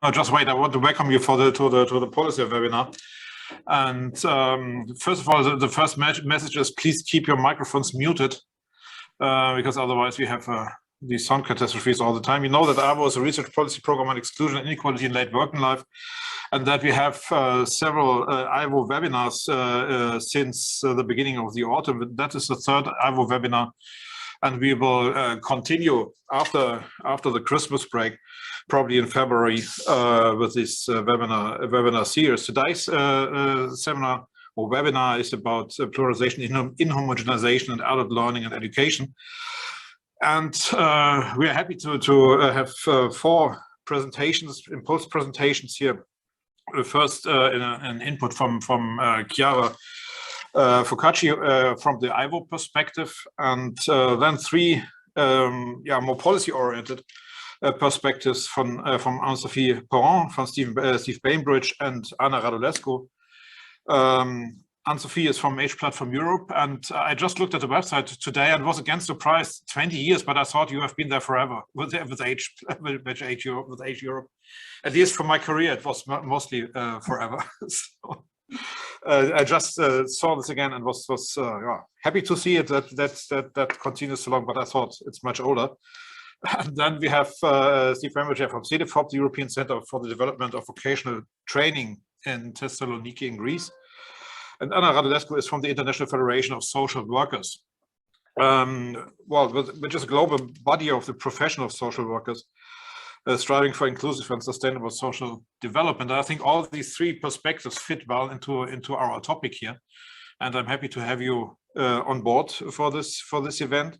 Oh, just wait. I want to welcome you to the policy webinar. And first of all, the first message is please keep your microphones muted because otherwise we have these sound catastrophes all the time. You know that EIWO is a research policy program on exclusion and inequality in late working life, and that we have several EIWO webinars since the beginning of the autumn. That is the third EIWO webinar, and we will continue after the Christmas break, probably in February, with this webinar series. Today's seminar or webinar is about pluralization in homogenization and adult learning and education. And we are happy to have four presentations, impulse presentations here. First, an input from Chiara Focacci from the EIWO perspective, and then three more policy-oriented perspectives from Anne-Sophie from Steve Bainbridge and Anna Rădulescu. Anne-Sophie is from Age Platform Europe, and I just looked at the website today and was again surprised. 20 years, but I thought you have been there forever with Age Europe. At least for my career, it was mostly forever. So, I just saw this again and was happy to see it that continues so long. But I thought it's much older. And then we have Steve Bainbridge from Cedefop, the European Center for the Development of Vocational Training in Thessaloniki in Greece. And Anna Rădulescu is from the International Federation of Social Workers, which is a global body of the profession of social workers, striving for inclusive and sustainable social development. I think all these three perspectives fit well into our topic here, and I'm happy to have you on board for this event.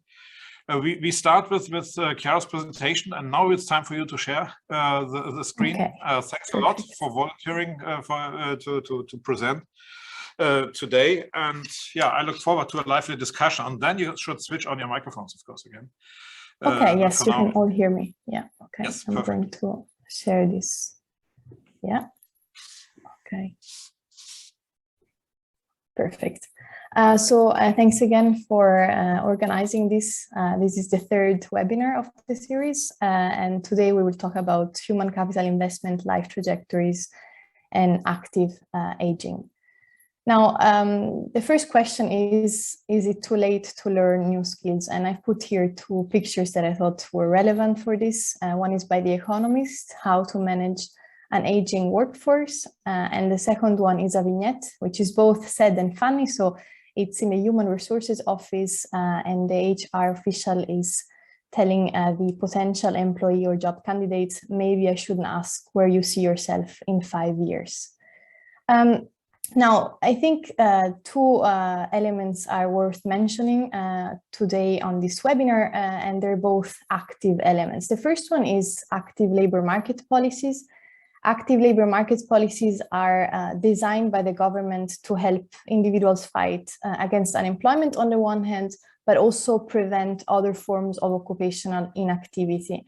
We start with Chiara's presentation, and now it's time for you to share the screen. Okay. Thanks a lot for volunteering to present today, and I look forward to a lively discussion. And then you should switch on your microphones, of course, again. Okay, yes, you can all hear me. Yeah, okay. Yes, I'm going to share this. Yeah, okay. Perfect. So thanks again for organizing this. This is the third webinar of the series, and today we will talk about human capital investment, life trajectories, and active aging. Now, the first question is it too late to learn new skills? And I've put here two pictures that I thought were relevant for this. One is by The Economist, How to Manage an Aging Workforce. And the second one is a vignette, which is both sad and funny. So it's in the Human Resources Office, and the HR official is telling the potential employee or job candidates, maybe I shouldn't ask where you see yourself in 5 years. Now, I think two elements are worth mentioning today on this webinar, and they're both active elements. The first one is active labor market policies. Active labor market policies are designed by the government to help individuals fight against unemployment on the one hand, but also prevent other forms of occupational inactivity.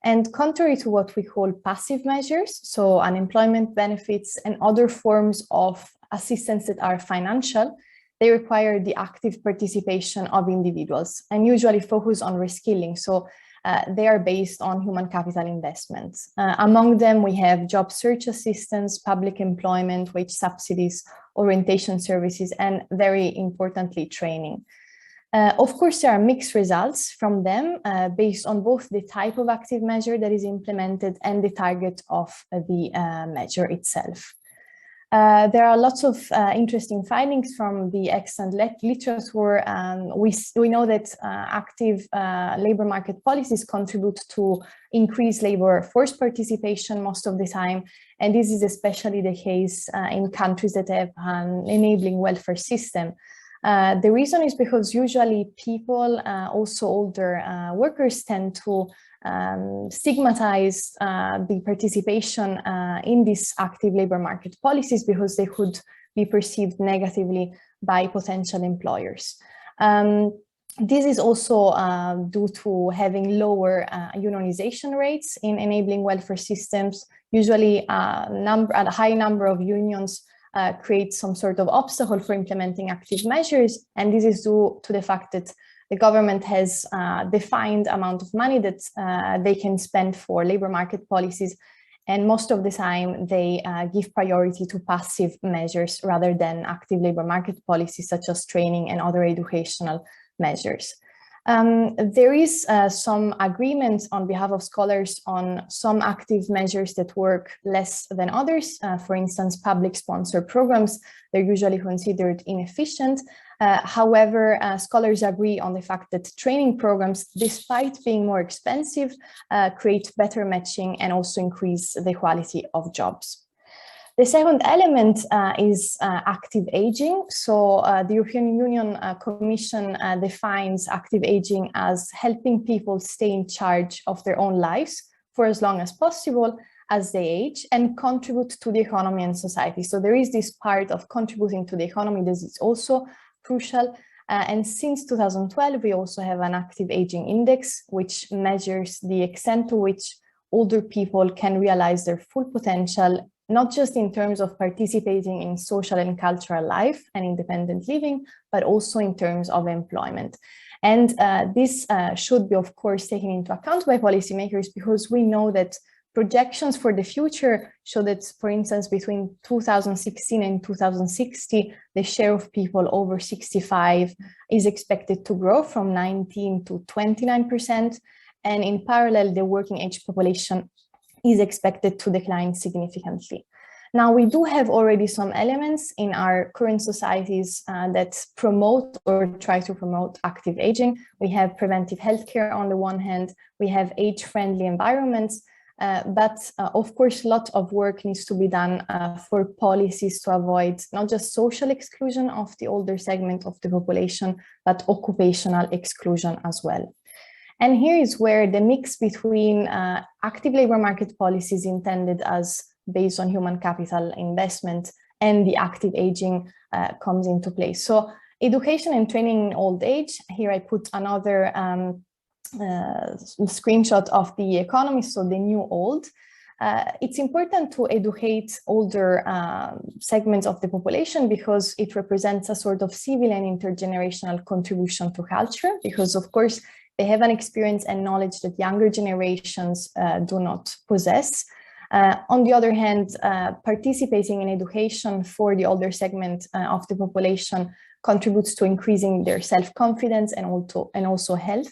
And contrary to what we call passive measures, so unemployment benefits and other forms of assistance that are financial, they require the active participation of individuals and usually focus on reskilling. So they are based on human capital investments. Among them, we have job search assistance, public employment, wage subsidies, orientation services, and very importantly, training. Of course, there are mixed results from them based on both the type of active measure that is implemented and the target of the measure itself. There are lots of interesting findings from the extant literature. We know that active labor market policies contribute to increased labor force participation most of the time, and this is especially the case in countries that have an enabling welfare system. The reason is because usually people, also older workers, tend to stigmatize the participation in these active labor market policies because they could be perceived negatively by potential employers. This is also due to having lower unionization rates in enabling welfare systems. Usually a high number of unions create some sort of obstacle for implementing active measures, and this is due to the fact that the government has defined amount of money that they can spend for labor market policies, And most of the time, they give priority to passive measures rather than active labor market policies such as training and other educational measures. There is some agreement on behalf of scholars on some active measures that work less than others. For instance, public sponsor programs, they're usually considered inefficient. However, scholars agree on the fact that training programs, despite being more expensive, create better matching and also increase the quality of jobs. The second element is active aging. So the European Union Commission defines active aging as helping people stay in charge of their own lives for as long as possible as they age and contribute to the economy and society. So there is this part of contributing to the economy that is also crucial. And since 2012, we also have an active aging index, which measures the extent to which older people can realize their full potential, not just in terms of participating in social and cultural life and independent living, but also in terms of employment. And this should be, of course, taken into account by policymakers, because we know that projections for the future show that, for instance, between 2016 and 2060, the share of people over 65 is expected to grow from 19 to 29%. And in parallel, the working age population is expected to decline significantly. Now, we do have already some elements in our current societies that promote or try to promote active aging. We have preventive healthcare on the one hand, we have age-friendly environments, but of course, a lot of work needs to be done for policies to avoid not just social exclusion of the older segment of the population, but occupational exclusion as well. And here is where the mix between active labor market policies intended as based on human capital investment and the active aging comes into play. So education and training in old age, here I put another screenshot of the economy, so the new old. It's important to educate older segments of the population because it represents a sort of civil and intergenerational contribution to culture, because of course, they have an experience and knowledge that younger generations do not possess. On the other hand, participating in education for the older segment of the population contributes to increasing their self-confidence and also health.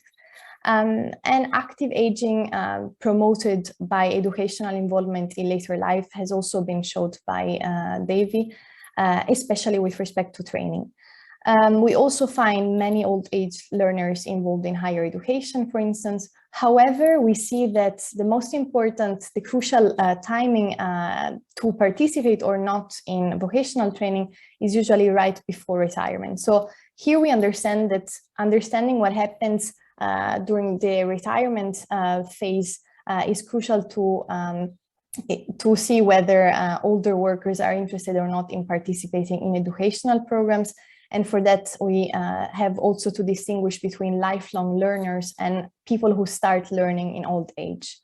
And active aging promoted by educational involvement in later life has also been showed by Davy, especially with respect to training. We also find many old age learners involved in higher education, for instance. However, we see that the most important, the crucial timing to participate or not in vocational training is usually right before retirement. So here we understand that understanding what happens during the retirement phase is crucial to see whether older workers are interested or not in participating in educational programs. And for that, we have also to distinguish between lifelong learners and people who start learning in old age.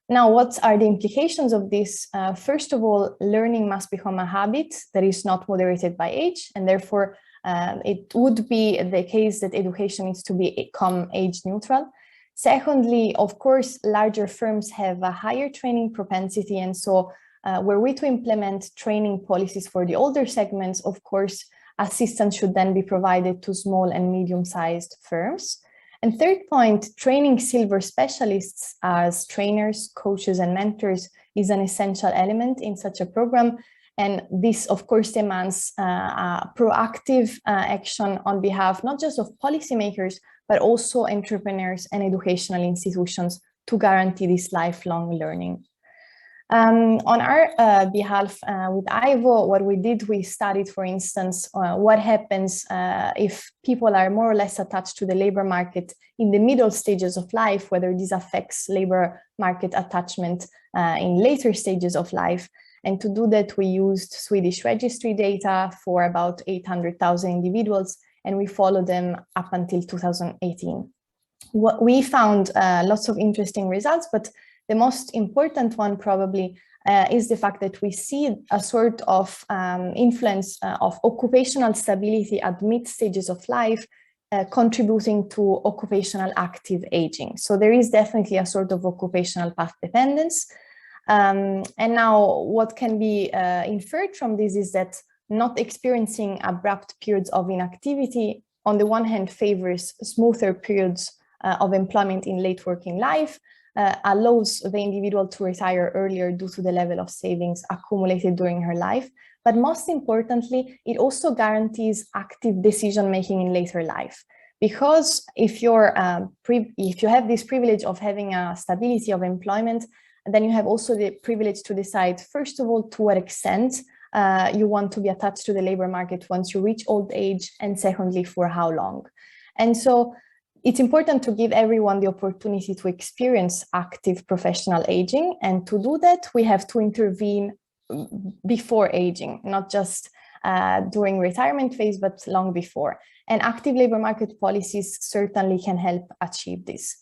Now, what are the implications of this? First of all, learning must become a habit that is not moderated by age, and therefore it would be the case that education needs to become age neutral. Secondly, of course, larger firms have a higher training propensity, and so were we to implement training policies for the older segments, of course, assistance should then be provided to small and medium-sized firms. And third point, training silver specialists as trainers, coaches, and mentors is an essential element in such a program. And this, of course, demands proactive action on behalf not just of policymakers, but also entrepreneurs and educational institutions to guarantee this lifelong learning. On our behalf with EIWO, what we did, we studied, for instance, what happens if people are more or less attached to the labor market in the middle stages of life, whether this affects labor market attachment in later stages of life. And to do that, we used Swedish registry data for about 800,000 individuals, and we followed them up until 2018. What we found lots of interesting results, but the most important one probably is the fact that we see a sort of influence of occupational stability at mid stages of life contributing to occupational active aging. So there is definitely a sort of occupational path dependence. And now what can be inferred from this is that not experiencing abrupt periods of inactivity, on the one hand, favors smoother periods of employment in late working life, allows the individual to retire earlier due to the level of savings accumulated during her life. But most importantly, it also guarantees active decision-making in later life. Because if you have this privilege of having a stability of employment, then you have also the privilege to decide, first of all, to what extent you want to be attached to the labor market once you reach old age, and secondly, for how long. And so it's important to give everyone the opportunity to experience active professional aging. And to do that, we have to intervene before aging, not just during retirement phase, but long before. And active labor market policies certainly can help achieve this.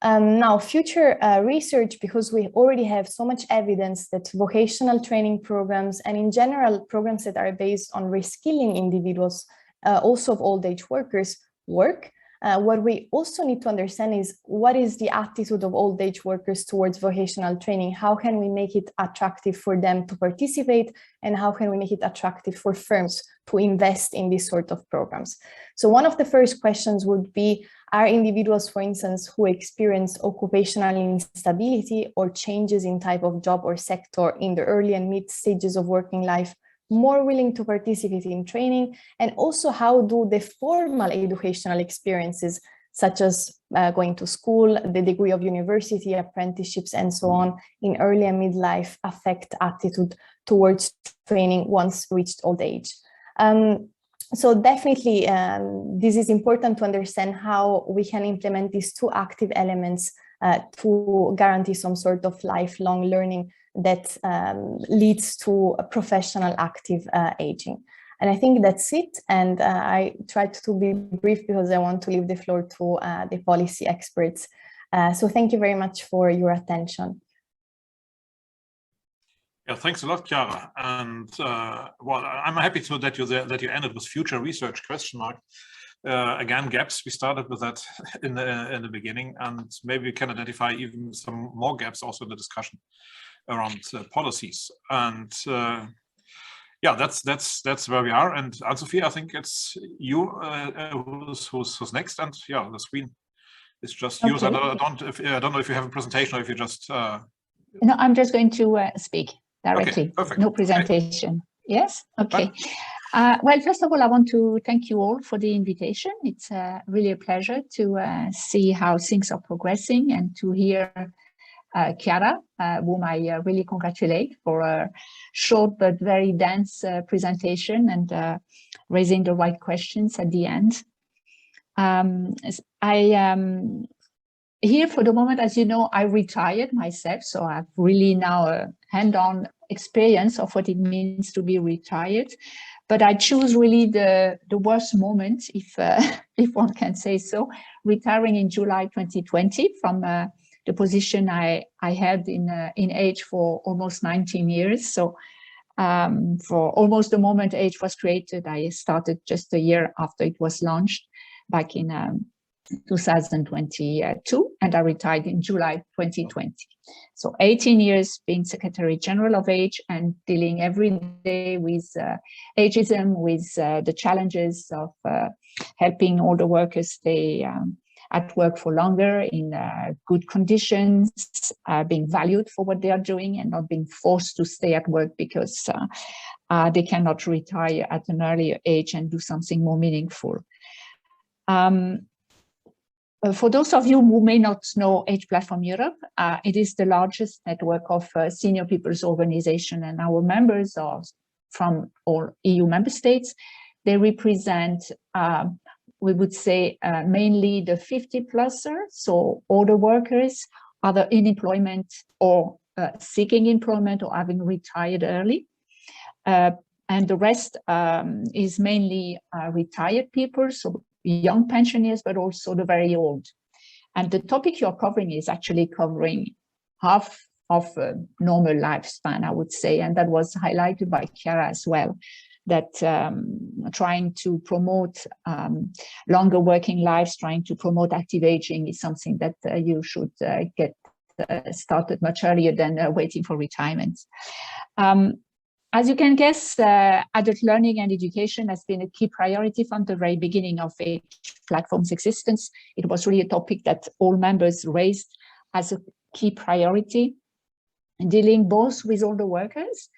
Now, future research, because we already have so much evidence that vocational training programs and in general programs that are based on reskilling individuals, also of old age workers, work. What we also need to understand is what is the attitude of old age workers towards vocational training? How can we make it attractive for them to participate? And how can we make it attractive for firms to invest in this sort of programs? So one of the first questions would be, are individuals, for instance, who experience occupational instability or changes in type of job or sector in the early and mid stages of working life, more willing to participate in training? And also, how do the formal educational experiences, such as going to school, the degree of university, apprenticeships, and so on, in early and midlife affect attitude towards training once reached old age? So definitely, this is important to understand how we can implement these two active elements to guarantee some sort of lifelong learning that leads to a professional active aging. And I think that's it. And I tried to be brief because I want to leave the floor to the policy experts. So thank you very much for your attention. Yeah, thanks a lot, Chiara. And well, I'm happy to that you ended with future research ? Again, gaps. We started with that in the beginning, and maybe we can identify even some more gaps also in the discussion around policies. And yeah, that's where we are. And Anne-Sophie, I think it's you who's next. And yeah, the screen is just yours. I don't know if you have a presentation or if you just. No, I'm just going to speak directly. Okay, perfect. No presentation. Okay. Yes. Okay. Right. Well, first of all, I want to thank you all for the invitation. It's really a pleasure to see how things are progressing and to hear Chiara, whom I really congratulate for a short but very dense presentation and raising the right questions at the end. Here for the moment, as you know, I retired myself, so I've really now a hand-on experience of what it means to be retired. But I choose really the worst moment, if one can say so, retiring in July 2020 from the position I had in age for almost 19 years. So for almost the moment age was created, I started just a year after it was launched back in 2022, and I retired in July 2020. So 18 years being Secretary General of Age and dealing every day with ageism, with the challenges of helping older workers stay at work for longer in good conditions, being valued for what they are doing and not being forced to stay at work because they cannot retire at an earlier age and do something more meaningful. For those of you who may not know Age Platform Europe, it is the largest network of senior people's organization, and our members are from all EU member states. They represent, we would say, mainly the 50-plusers, so older workers, either in employment or seeking employment or having retired early. And the rest is mainly retired people, so young pensioners, but also the very old. And the topic you're covering is actually covering half of a normal lifespan, I would say, and that was highlighted by Chiara as well, that trying to promote longer working lives, trying to promote active aging is something that you should get started much earlier than waiting for retirement. As you can guess, adult learning and education has been a key priority from the very beginning of H platform's existence. It was really a topic that all members raised as a key priority, dealing both with older workers,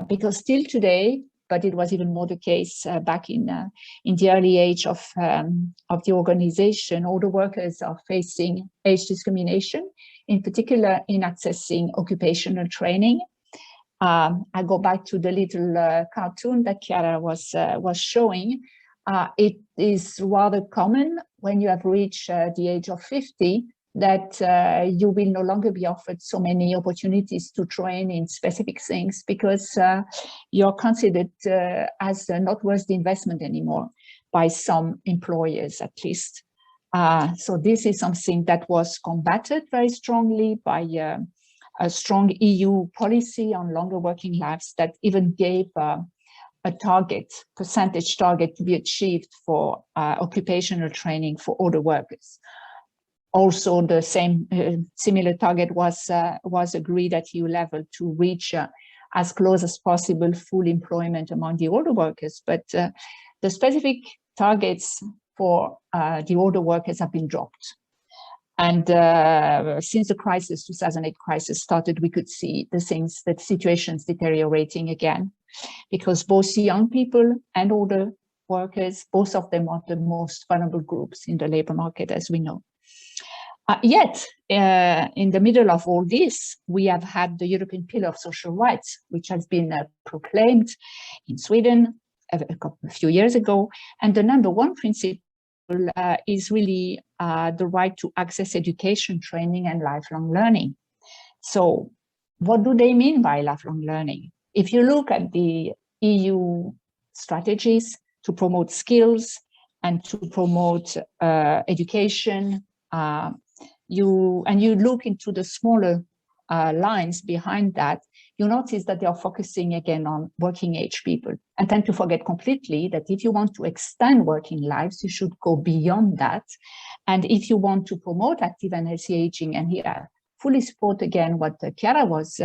because still today, but it was even more the case back in the early age of the organization, older workers are facing age discrimination, in particular in accessing occupational training. I go back to the little cartoon that Chiara was showing. It is rather common when you have reached the age of 50 that you will no longer be offered so many opportunities to train in specific things because you're considered as not worth the investment anymore by some employers, at least. So this is something that was combated very strongly by a strong EU policy on longer working lives that even gave a percentage target to be achieved for occupational training for older workers. Also, the same similar target was agreed at EU level to reach as close as possible full employment among the older workers. But the specific targets for the older workers have been dropped. And since the crisis, 2008 crisis started, we could see the situations deteriorating again, because both young people and older workers, both of them are the most vulnerable groups in the labor market, as we know. Yet, in the middle of all this, we have had the European Pillar of Social Rights, which has been proclaimed in Sweden a few years ago. And the number one principle is really the right to access education, training, and lifelong learning. So what do they mean by lifelong learning? If you look at the EU strategies to promote skills and to promote education, you look into the smaller lines behind that, you notice that they are focusing again on working age people, and tend to forget completely that if you want to extend working lives, you should go beyond that. And if you want to promote active and healthy aging, and here I fully support again what Chiara was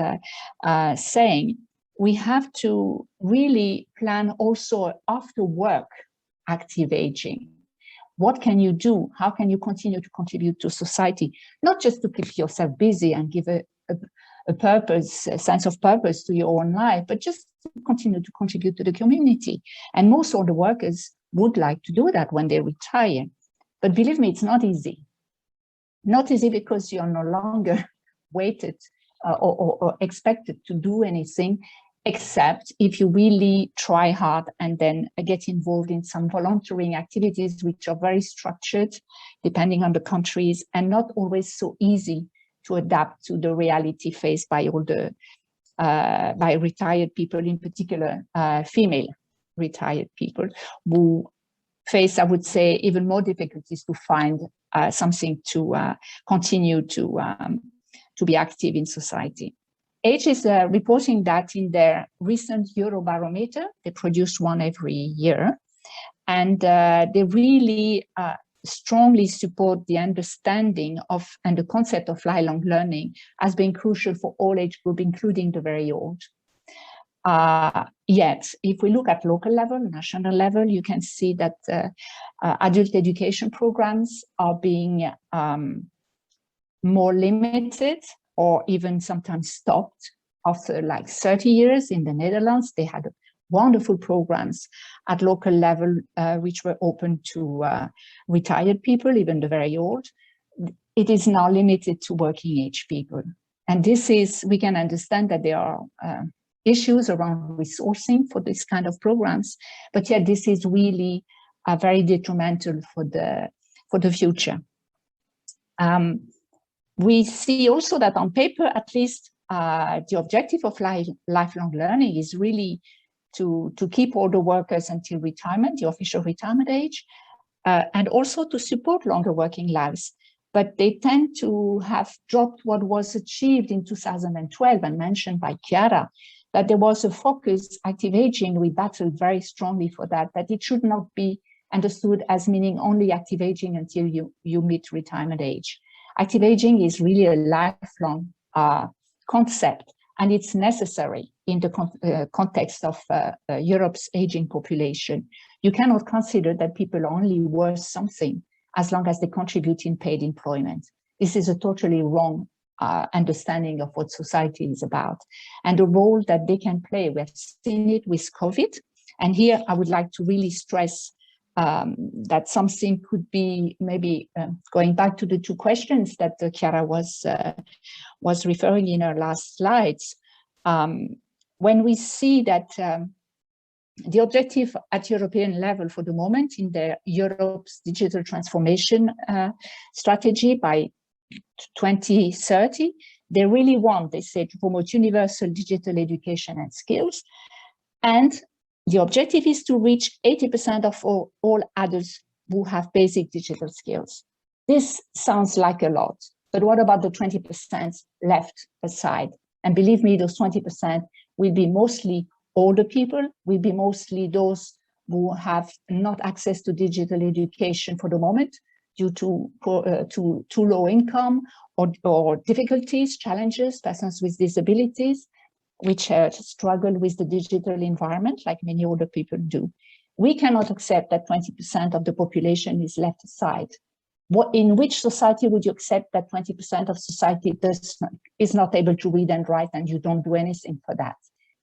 saying, we have to really plan also after work active aging. What can you do? How can you continue to contribute to society? Not just to keep yourself busy and give a purpose, a sense of purpose to your own life, but just to continue to contribute to the community. And most older workers would like to do that when they retire. But believe me, it's not easy. Not easy because you're no longer weighted or expected to do anything, except if you really try hard and then get involved in some volunteering activities, which are very structured, depending on the countries, and not always so easy to adapt to the reality faced by by retired people, in particular female retired people, who face, I would say, even more difficulties to find something to continue to be active in society. Age is reporting that in their recent Eurobarometer. They produce one every year, and they really strongly support the understanding of and the concept of lifelong learning as being crucial for all age groups, including the very old. Yet, if we look at local level, national level, you can see that adult education programs are being more limited, or even sometimes stopped after like 30 years. In the Netherlands, they had wonderful programs at local level, which were open to retired people, even the very old. It is now limited to working age people. And this is, we can understand that there are issues around resourcing for this kind of programs, but yet this is really very detrimental for the future. We see also that on paper, at least, the objective of lifelong learning is really to keep older workers until retirement, the official retirement age, and also to support longer working lives. But they tend to have dropped what was achieved in 2012 and mentioned by Chiara, that there was a focus, active aging. We battled very strongly for that it should not be understood as meaning only active aging until you meet retirement age. Active aging is really a lifelong concept, and it's necessary in the context of Europe's aging population. You cannot consider that people are only worth something as long as they contribute in paid employment. This is a totally wrong understanding of what society is about and the role that they can play. We have seen it with COVID. And here I would like to really stress that something could be maybe going back to the two questions that Chiara was referring in her last slides. When we see that the objective at European level for the moment in the Europe's digital transformation strategy by 2030, they really want, they said, to promote universal digital education and skills. And the objective is to reach 80% of all adults who have basic digital skills. This sounds like a lot, but what about the 20% left aside? And believe me, those 20% will be mostly older people, will be mostly those who have not access to digital education for the moment due to too low income or difficulties, challenges, persons with disabilities, which struggle with the digital environment like many older people do. We cannot accept that 20% of the population is left aside. In which society would you accept that 20% of society is not able to read and write and you don't do anything for that?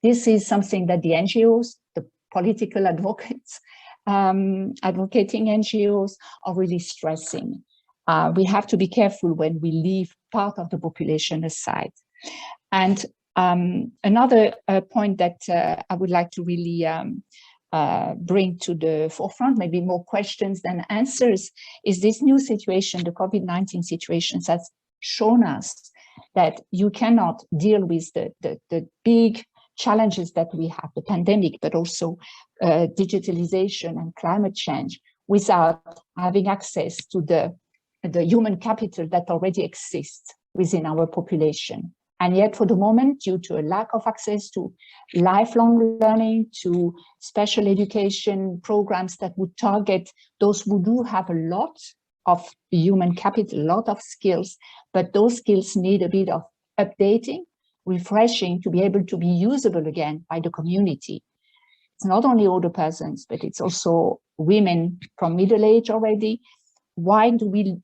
This is something that the NGOs, the political advocates, advocating NGOs are really stressing. We have to be careful when we leave part of the population aside. And another point that I would like to really bring to the forefront, maybe more questions than answers, is this new situation, the COVID-19 situation has shown us that you cannot deal with the big challenges that we have, the pandemic, but also digitalization and climate change, without having access to the human capital that already exists within our population. And yet, for the moment, due to a lack of access to lifelong learning, to special education programs that would target those who do have a lot of human capital, a lot of skills, but those skills need a bit of updating, refreshing to be able to be usable again by the community. It's not only older persons, but it's also women from middle age already. Why do we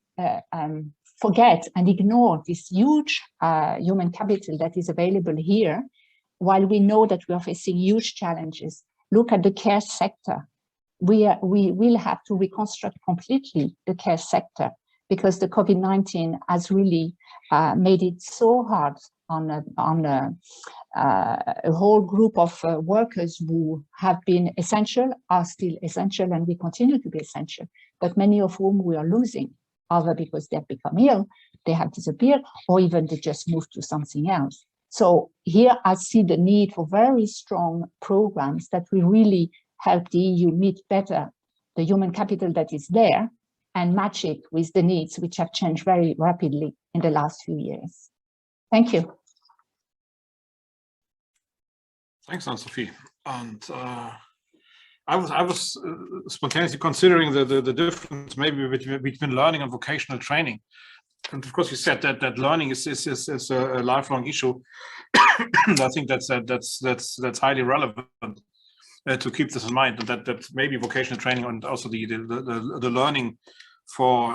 forget and ignore this huge human capital that is available here, while we know that we are facing huge challenges? Look at the care sector. We will have to reconstruct completely the care sector because the COVID-19 has really made it so hard on a whole group of workers who have been essential, are still essential, and we continue to be essential, but many of whom we are losing, either because they have become ill, they have disappeared, or even they just moved to something else. So here I see the need for very strong programs that will really help the EU meet better the human capital that is there and match it with the needs which have changed very rapidly in the last few years. Thank you. Thanks, Anne-Sophie. And I was spontaneously considering the difference maybe between learning and vocational training. And of course, you said that learning is a lifelong issue. I think that's highly relevant to keep this in mind, and that maybe vocational training and also the learning for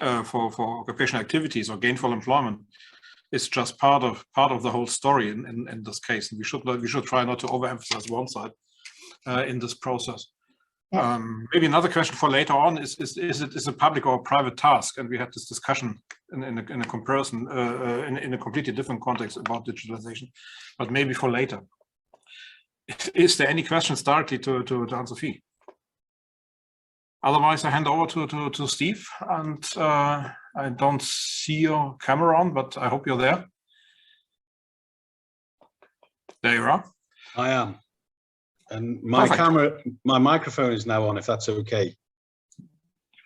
occupational activities or gainful employment is just part of the whole story in this case. And we should try not to overemphasize one side in this process. Yeah. Maybe another question for later on is it a public or a private task? And we had this discussion in a comparison in a completely different context about digitalization, but maybe for later. Is there any questions directly to Anne-Sophie? Otherwise, I hand over to Steve, and I don't see your camera on, but I hope you're there. There you are. I am. And my camera, my microphone is now on, if that's okay.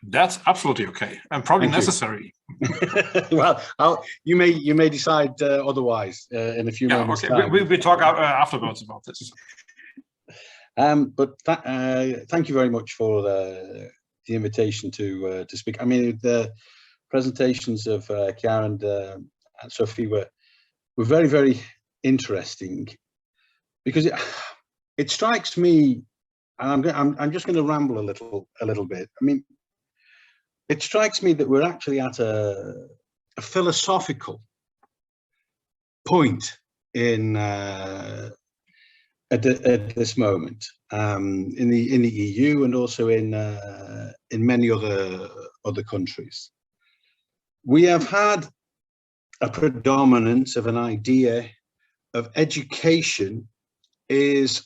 That's absolutely okay, and probably necessary. Well, you may decide otherwise in a few moments. Okay. We'll talk afterwards about this. But thank you very much for the invitation to speak. I mean, the presentations of Chiara and Anne-Sophie were very, very interesting, because it strikes me, and I'm just going to ramble a little bit. I mean, it strikes me that we're actually at a philosophical point in at this moment in the EU, and also in many other countries. We have had a predominance of an idea of education is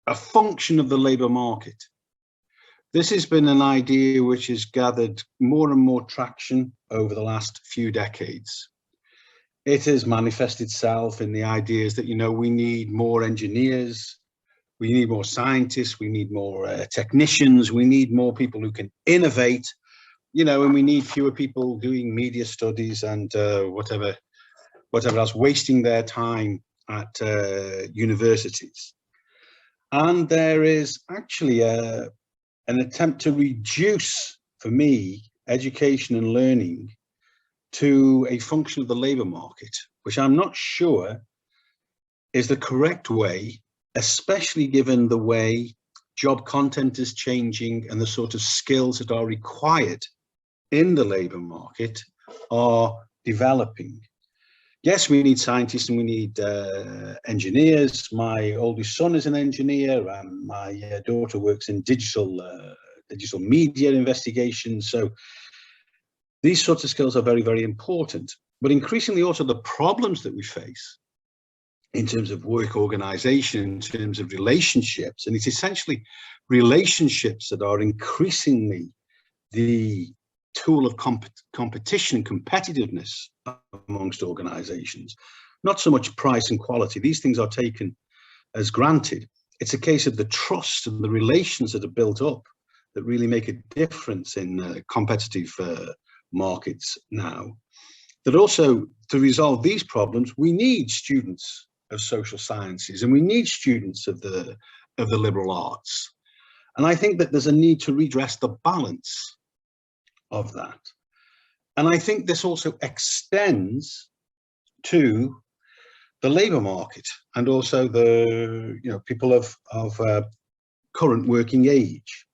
a function of the labour market. This has been an idea which has gathered more and more traction over the last few decades. It has manifested itself in the ideas that, you know, we need more engineers, we need more scientists, we need more technicians, we need more people who can innovate, you know, and we need fewer people doing media studies and whatever else, wasting their time at universities. And there is actually an attempt to reduce, for me, education and learning to a function of the labour market, which I'm not sure is the correct way, especially given the way job content is changing and the sort of skills that are required in the labour market are developing. Yes, we need scientists and we need engineers. My oldest son is an engineer, and my daughter works in digital media investigation. So these sorts of skills are very, very important. But increasingly also the problems that we face in terms of work organization, in terms of relationships, and it's essentially relationships that are increasingly the tool of competition and competitiveness amongst organizations, not so much price and quality. These things are taken as granted. It's a case of the trust and the relations that are built up that really make a difference in competitive markets now. That also, to resolve these problems, we need students of social sciences and we need students of the liberal arts. And I think that there's a need to redress the balance of that. And I think this also extends to the labour market and also the people of current working age.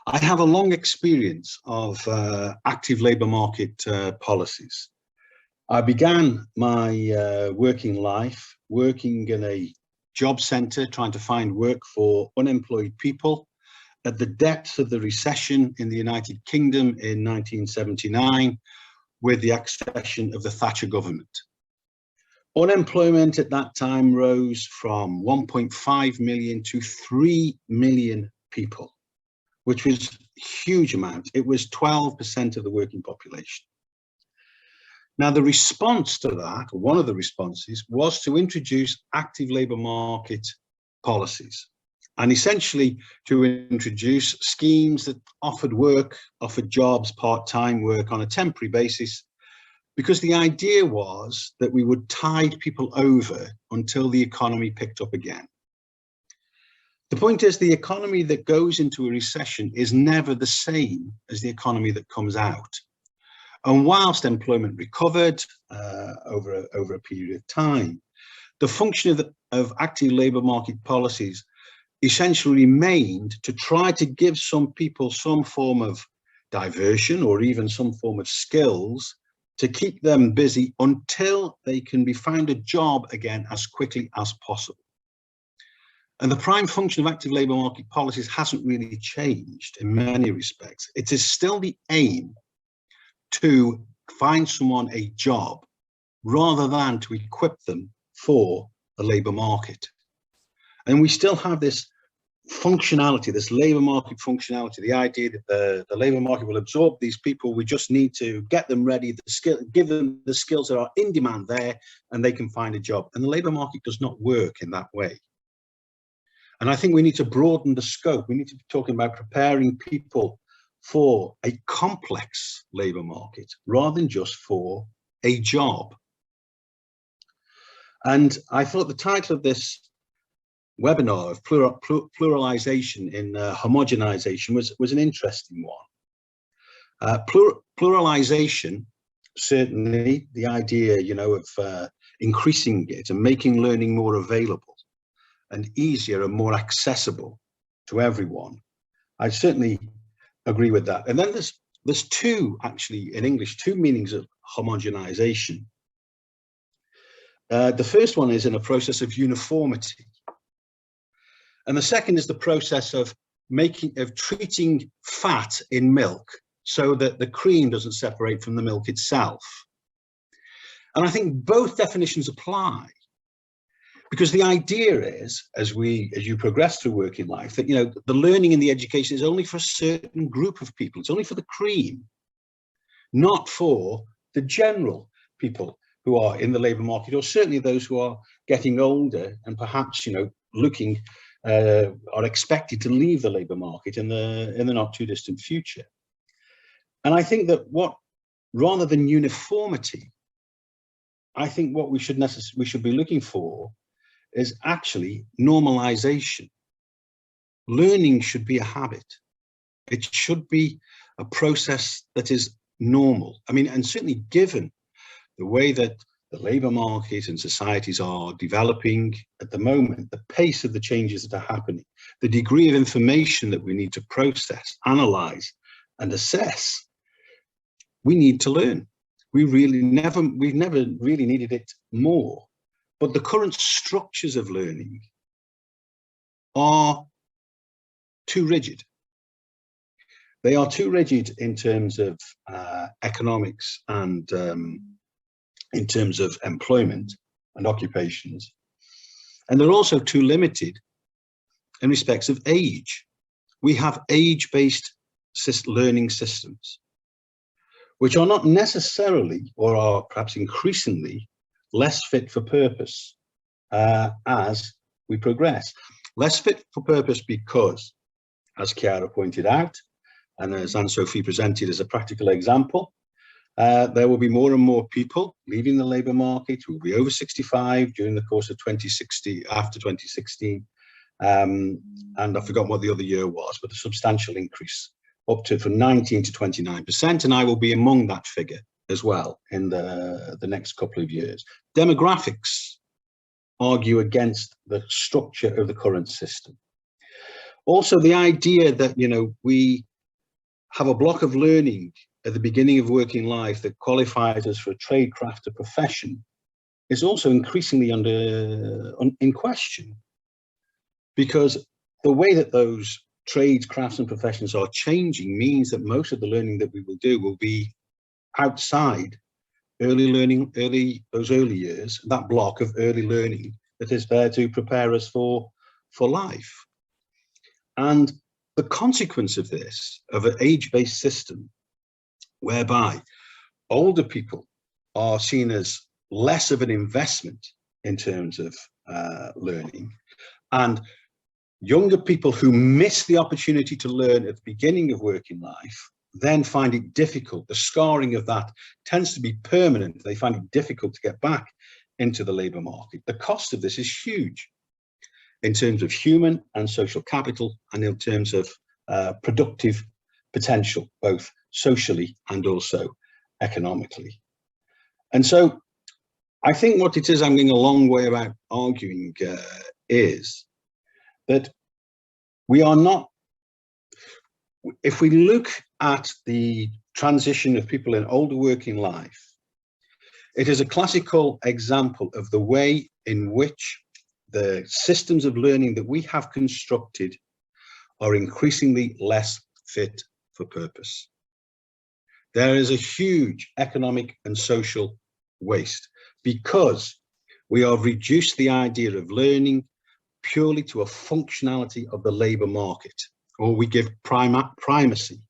I have a long experience of active labour market policies. I began my working life working in a job centre trying to find work for unemployed people at the depths of the recession in the United Kingdom in 1979 with the accession of the Thatcher government. Unemployment at that time rose from 1.5 million to 3 million people, which was a huge amount. It was 12% of the working population. Now, the response to that, one of the responses, was to introduce active labour market policies, and essentially to introduce schemes that offered work, offered jobs, part-time work on a temporary basis, because the idea was that we would tide people over until the economy picked up again. The point is, the economy that goes into a recession is never the same as the economy that comes out. And whilst employment recovered over a period of time, the function of active labour market policies essentially remained to try to give some people some form of diversion or even some form of skills to keep them busy until they can be found a job again as quickly as possible. And the prime function of active labour market policies hasn't really changed in many respects. It is still the aim to find someone a job rather than to equip them for the labour market. And we still have this functionality, this labour market functionality, the idea that the labour market will absorb these people. We just need to get them ready, give them the skills that are in demand there, and they can find a job. And the labour market does not work in that way. And I think we need to broaden the scope. We need to be talking about preparing people for a complex labour market rather than just for a job. And I thought the title of this webinar of pluralization in homogenization was an interesting one. Pluralization, certainly the idea, you know, of increasing it and making learning more available and easier and more accessible to everyone. I certainly agree with that. And then there's two, actually, in English, two meanings of homogenization. The first one is in a process of uniformity. And the second is the process of treating fat in milk so that the cream doesn't separate from the milk itself. And I think both definitions apply, because the idea is, as you progress through working life, that, you know, the learning and the education is only for a certain group of people. It's only for the cream, not for the general people who are in the labour market, or certainly those who are getting older and perhaps, you know, are expected to leave the labour market in the not too distant future. And I think that rather than uniformity, I think what we should be looking for is actually normalization. Learning should be a habit. It should be a process that is normal. I mean, and certainly given the way that the labour market and societies are developing at the moment, the pace of the changes that are happening, the degree of information that we need to process, analyse and assess, we need to learn. We've never really needed it more. But the current structures of learning are too rigid. They are too rigid in terms of economics and in terms of employment and occupations. And they're also too limited in respects of age. We have age-based learning systems, which are not necessarily, or are perhaps increasingly, less fit for purpose as we progress. Less fit for purpose because, as Chiara pointed out, and as Anne-Sophie presented as a practical example, there will be more and more people leaving the labour market who will be over 65 during the course of 2060, after 2016. And I've forgotten what the other year was, but a substantial increase up to from 19 to 29%. And I will be among that figure as well in the next couple of years. Demographics argue against the structure of the current system. Also, the idea that, you know, we have a block of learning at the beginning of working life that qualifies us for a trade, craft, or profession is also increasingly in question, because the way that those trades, crafts, and professions are changing means that most of the learning that we will do will be outside early learning, those early years, that block of early learning that is there to prepare us for life. And the consequence of this, of an age-based system, whereby older people are seen as less of an investment in terms of learning, and younger people who miss the opportunity to learn at the beginning of working life then find it difficult. The scarring of that tends to be permanent. They find it difficult to get back into the labour market. The cost of this is huge in terms of human and social capital, and in terms of productive potential, both socially and also economically. And so I think what it is I'm going a long way about arguing is that we are not, if we look at the transition of people in older working life, it is a classical example of the way in which the systems of learning that we have constructed are increasingly less fit for purpose. There is a huge economic and social waste because we have reduced the idea of learning purely to a functionality of the labour market, or we give primacy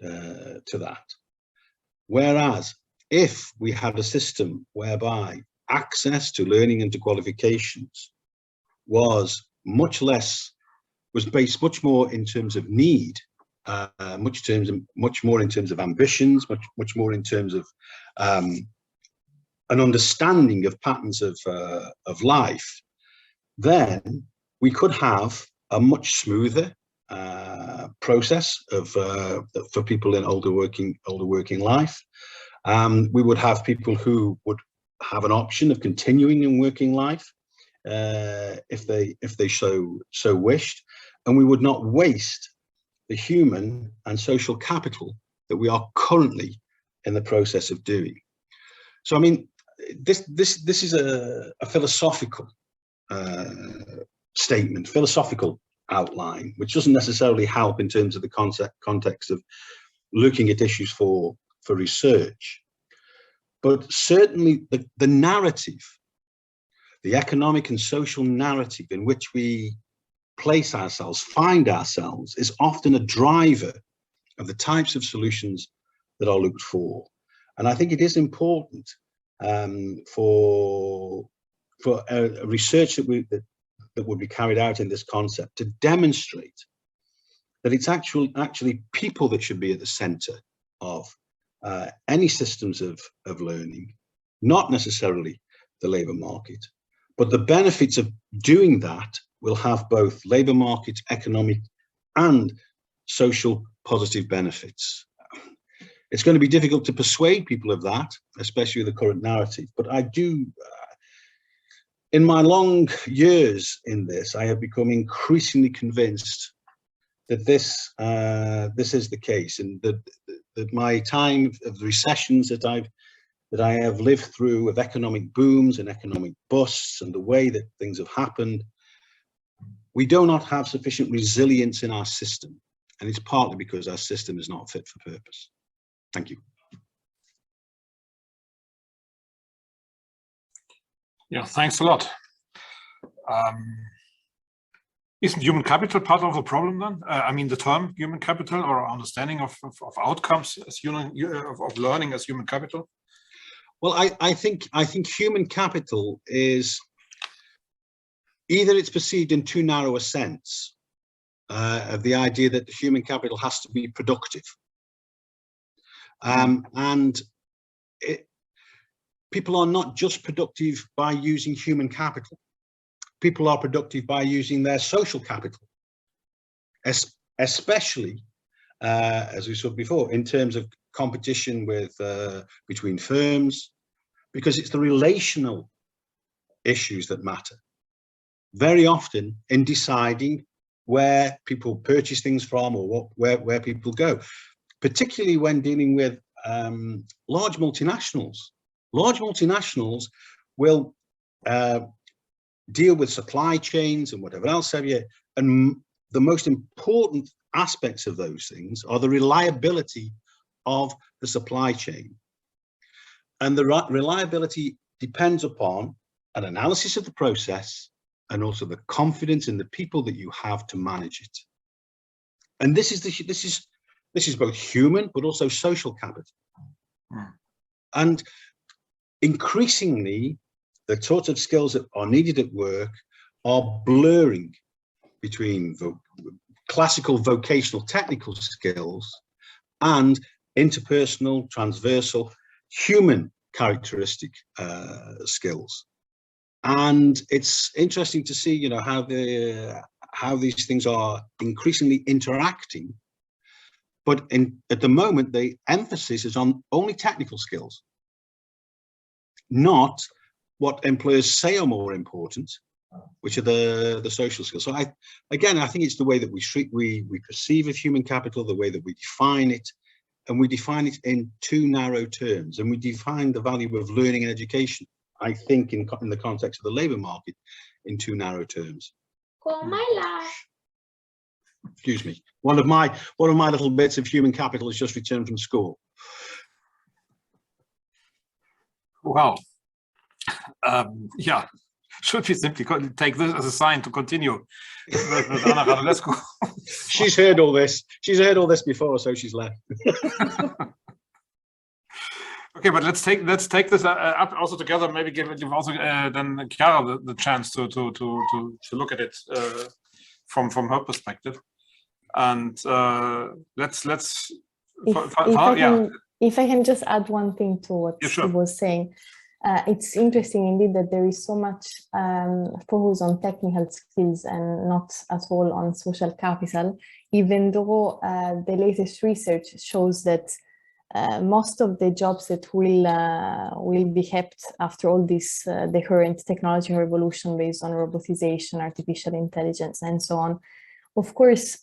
to that. Whereas if we had a system whereby access to learning and to qualifications was based much more in terms of need, much more in terms of ambitions, much more in terms of an understanding of patterns of life, then we could have a much smoother process of for people in older working life. We would have people who would have an option of continuing in working life if they so wished, and we would not waste the human and social capital that we are currently in the process of doing. So I mean, this is a philosophical statement, philosophical outline, which doesn't necessarily help in terms of the context of looking at issues for research. But certainly the narrative, the economic and social narrative in which we place ourselves, find ourselves, is often a driver of the types of solutions that are looked for. And I think it is important for a research that would be carried out in this concept to demonstrate that it's actually people that should be at the center of any systems of learning, not necessarily the labour market. But the benefits of doing that will have both labour market, economic and social positive benefits. It's going to be difficult to persuade people of that, especially with the current narrative. But I do, in my long years in this, I have become increasingly convinced that this is the case, and that my time of the recessions that I have lived through, of economic booms and economic busts, and the way that things have happened, we do not have sufficient resilience in our system, and it's partly because our system is not fit for purpose. Thank you. Yeah, thanks a lot. Isn't human capital part of the problem then? I mean, the term human capital, or understanding of outcomes as of learning as human capital? Well, I think human capital is either it's perceived in too narrow a sense of the idea that the human capital has to be productive. And people are not just productive by using human capital. People are productive by using their social capital, especially, as we said before, in terms of competition with between firms, because it's the relational issues that matter. Very often in deciding where people purchase things from, or where people go, particularly when dealing with large multinationals. Large multinationals will deal with supply chains and whatever else have you, and the most important aspects of those things are the reliability of the supply chain. And the reliability depends upon an analysis of the process and also the confidence in the people that you have to manage it. And this is both human but also social capital. And increasingly, the sorts of skills that are needed at work are blurring between classical vocational technical skills and interpersonal, transversal, human characteristic skills. And it's interesting to see, you know, how these things are increasingly interacting. But at the moment, the emphasis is on only technical skills, not what employers say are more important, which are the social skills. So I think it's the way that we perceive of human capital, the way that we define it, and we define it in too narrow terms. And we define the value of learning and education, I think, in the context of the labour market, in too narrow terms. Excuse me. One of my little bits of human capital has just returned from school. Wow. Yeah. Should we simply take this as a sign to continue with Anna Rădulescu? She's heard all this. She's heard all this before, so she's left. Okay, but let's take this up also together. Maybe give also then Chiara the chance to look at it from her perspective. And if I can just add one thing to what he was saying. It's interesting indeed that there is so much focus on technical skills and not at all on social capital, even though the latest research shows that most of the jobs that will be kept after all this, the current technology revolution based on robotization, artificial intelligence, and so on. Of course,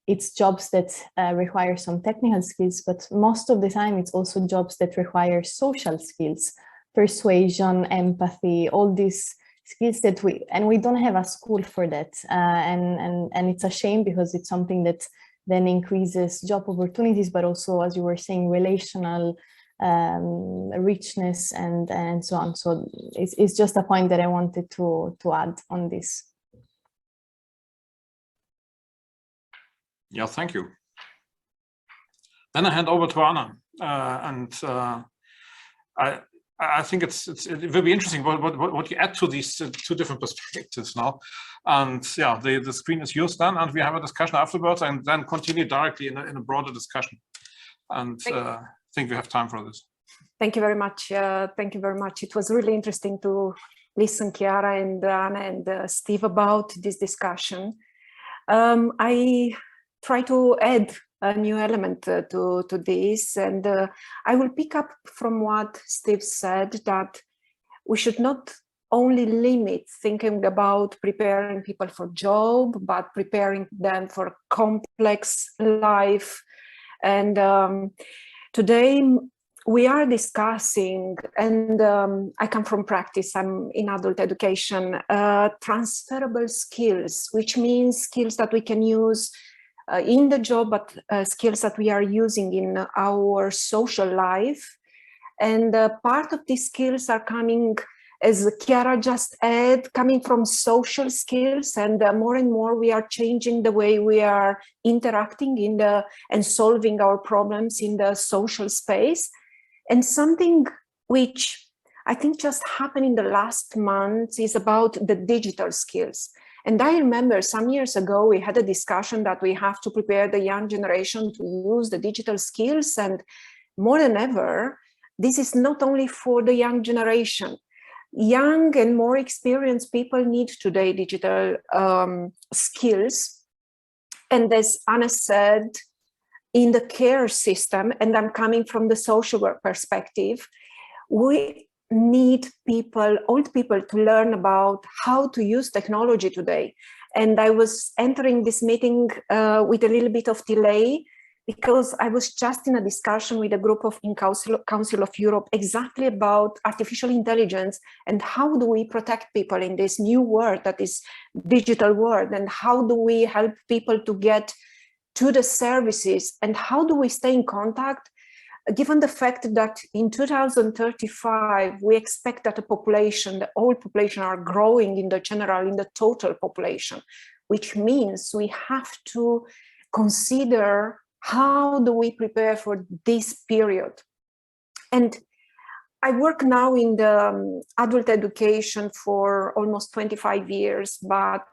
it's jobs that require some technical skills, but most of the time it's also jobs that require social skills, persuasion, empathy, all these skills that we don't have a school for that. And it's a shame, because it's something that then increases job opportunities, but also, as you were saying, relational richness and so on. So it's just a point that I wanted to add on this. Yeah, thank you. Then I hand over to Anna, I think it will be interesting what you add to these two different perspectives now. And yeah, the screen is yours then, and we have a discussion afterwards, and then continue directly in a broader discussion. And I think we have time for this. Thank you very much. Thank you very much. It was really interesting to listen, Chiara and Anna and Steve, about this discussion. I try to add a new element to this, and I will pick up from what Steve said, that we should not only limit thinking about preparing people for job, but preparing them for complex life. And today we are discussing, and I come from practice, I'm in adult education, transferable skills, which means skills that we can use in the job, but skills that we are using in our social life. And part of these skills are coming, as Chiara just said, coming from social skills, and more we are changing the way we are interacting and solving our problems in the social space. And something which I think just happened in the last month is about the digital skills. And I remember some years ago, we had a discussion that we have to prepare the young generation to use the digital skills. And more than ever, this is not only for the young generation. Young and more experienced people need today digital skills. And as Anna said, in the care system, and I'm coming from the social work perspective, we need people, old people, to learn about how to use technology today. And I was entering this meeting with a little bit of delay, because I was just in a discussion with a group in Council of Europe exactly about artificial intelligence and how do we protect people in this new world that is digital world, and how do we help people to get to the services, and how do we stay in contact, given the fact that in 2035, we expect that the whole population are growing in the total population, which means we have to consider how do we prepare for this period. And I work now in the adult education for almost 25 years, but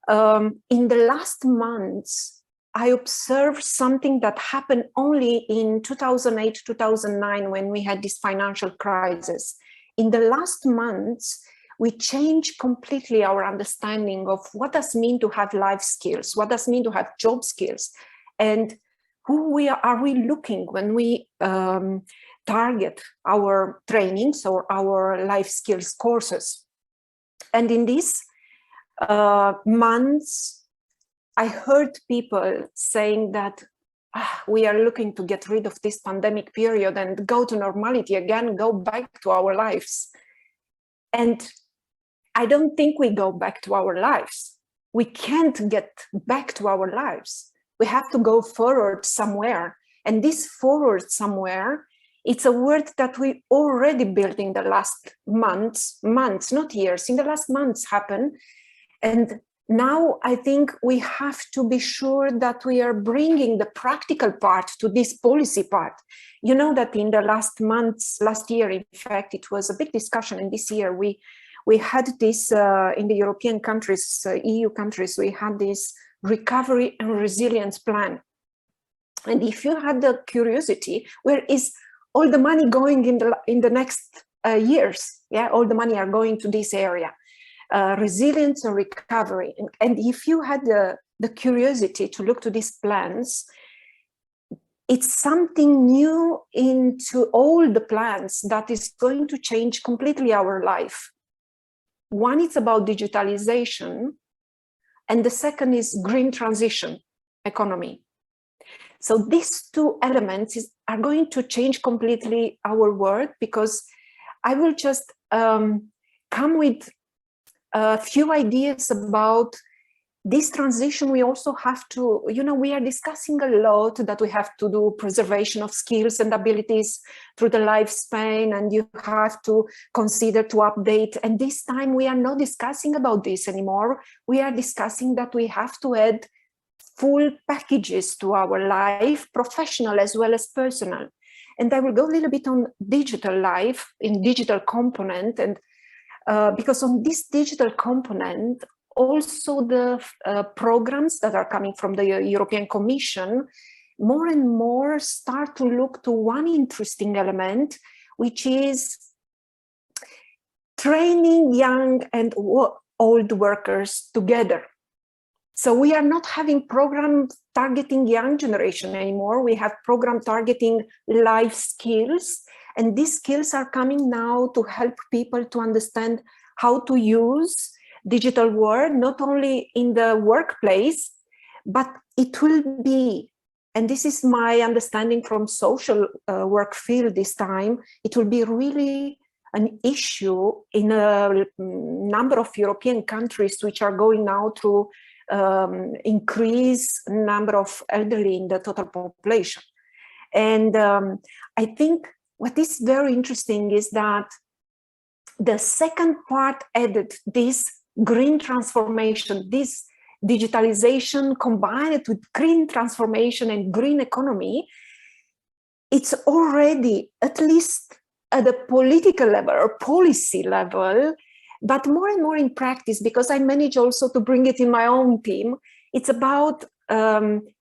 in the last months, I observed something that happened only in 2008, 2009, when we had this financial crisis. In the last months, we changed completely our understanding of what does it mean to have life skills, what does it mean to have job skills, and who are we looking when we target our trainings or our life skills courses. And in these months, I heard people saying that we are looking to get rid of this pandemic period and go to normality again, go back to our lives. And I don't think we go back to our lives. We can't get back to our lives. We have to go forward somewhere. And this forward somewhere, it's a word that we already built in the last months, not years, in the last months happened. And now I think we have to be sure that we are bringing the practical part to this policy part. You know that in the last year, in fact, it was a big discussion. And this year we had this in the European countries, EU countries, we had this recovery and resilience plan. And if you had the curiosity, where is all the money going in the next years. Yeah, all the money are going to this area. Resilience and recovery. And if you had the curiosity to look to these plans, it's something new into all the plans that is going to change completely our life. One is about digitalization, and the second is green transition economy. So these two elements are going to change completely our world, because I will just come with a few ideas about this transition. We also have to, we are discussing a lot that we have to do preservation of skills and abilities through the lifespan, and you have to consider to update. And this time we are not discussing about this anymore. We are discussing that we have to add full packages to our life, professional as well as personal. And I will go a little bit on digital life, in digital component, and because on this digital component, also the programs that are coming from the European Commission more and more start to look to one interesting element, which is training young and old workers together. So we are not having programs targeting young generation anymore. We have program targeting life skills, and these skills are coming now to help people to understand how to use digital world, not only in the workplace, but it will be, and this is my understanding from social work field this time, it will be really an issue in a number of European countries which are going now to increase number of elderly in the total population. And I think what is very interesting is that the second part added this green transformation, this digitalization combined with green transformation and green economy. It's already, at least at the political level or policy level, but more and more in practice, because I manage also to bring it in my own team. It's about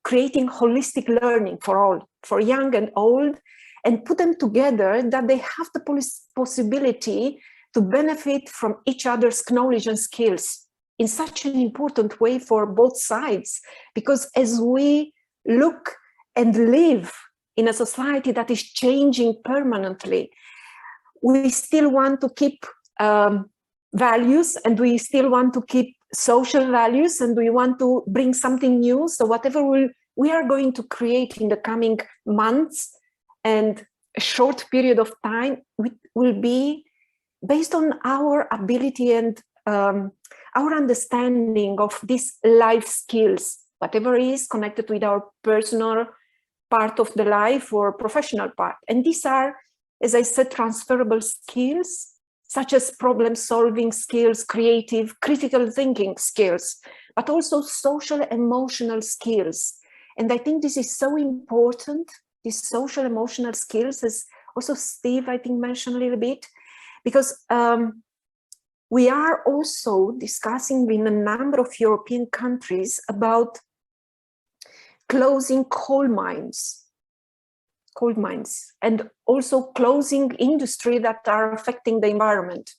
creating holistic learning for all, for young and old, and put them together that they have the possibility to benefit from each other's knowledge and skills in such an important way for both sides. Because as we look and live in a society that is changing permanently, we still want to keep values, and we still want to keep social values, and we want to bring something new. So whatever we are going to create in the coming months and a short period of time will be based on our ability and our understanding of these life skills, whatever is connected with our personal part of the life or professional part. And these are, as I said, transferable skills, such as problem-solving skills, creative, critical thinking skills, but also social, emotional skills. And I think this is so important, these social, emotional skills, as also Steve, I think, mentioned a little bit, because we are also discussing in a number of European countries about closing coal mines, and also closing industry that are affecting the environment.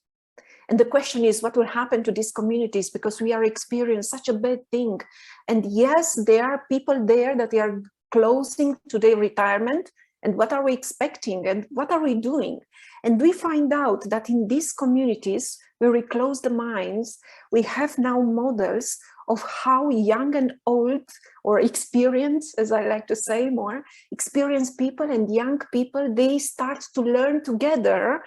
And the question is, what will happen to these communities? Because we are experiencing such a bad thing. And yes, there are people there that they are closing to their retirement. And what are we expecting? And what are we doing? And we find out that in these communities where we close the mines, we have now models of how young and old, or experienced, as I like to say more, experienced people and young people, they start to learn together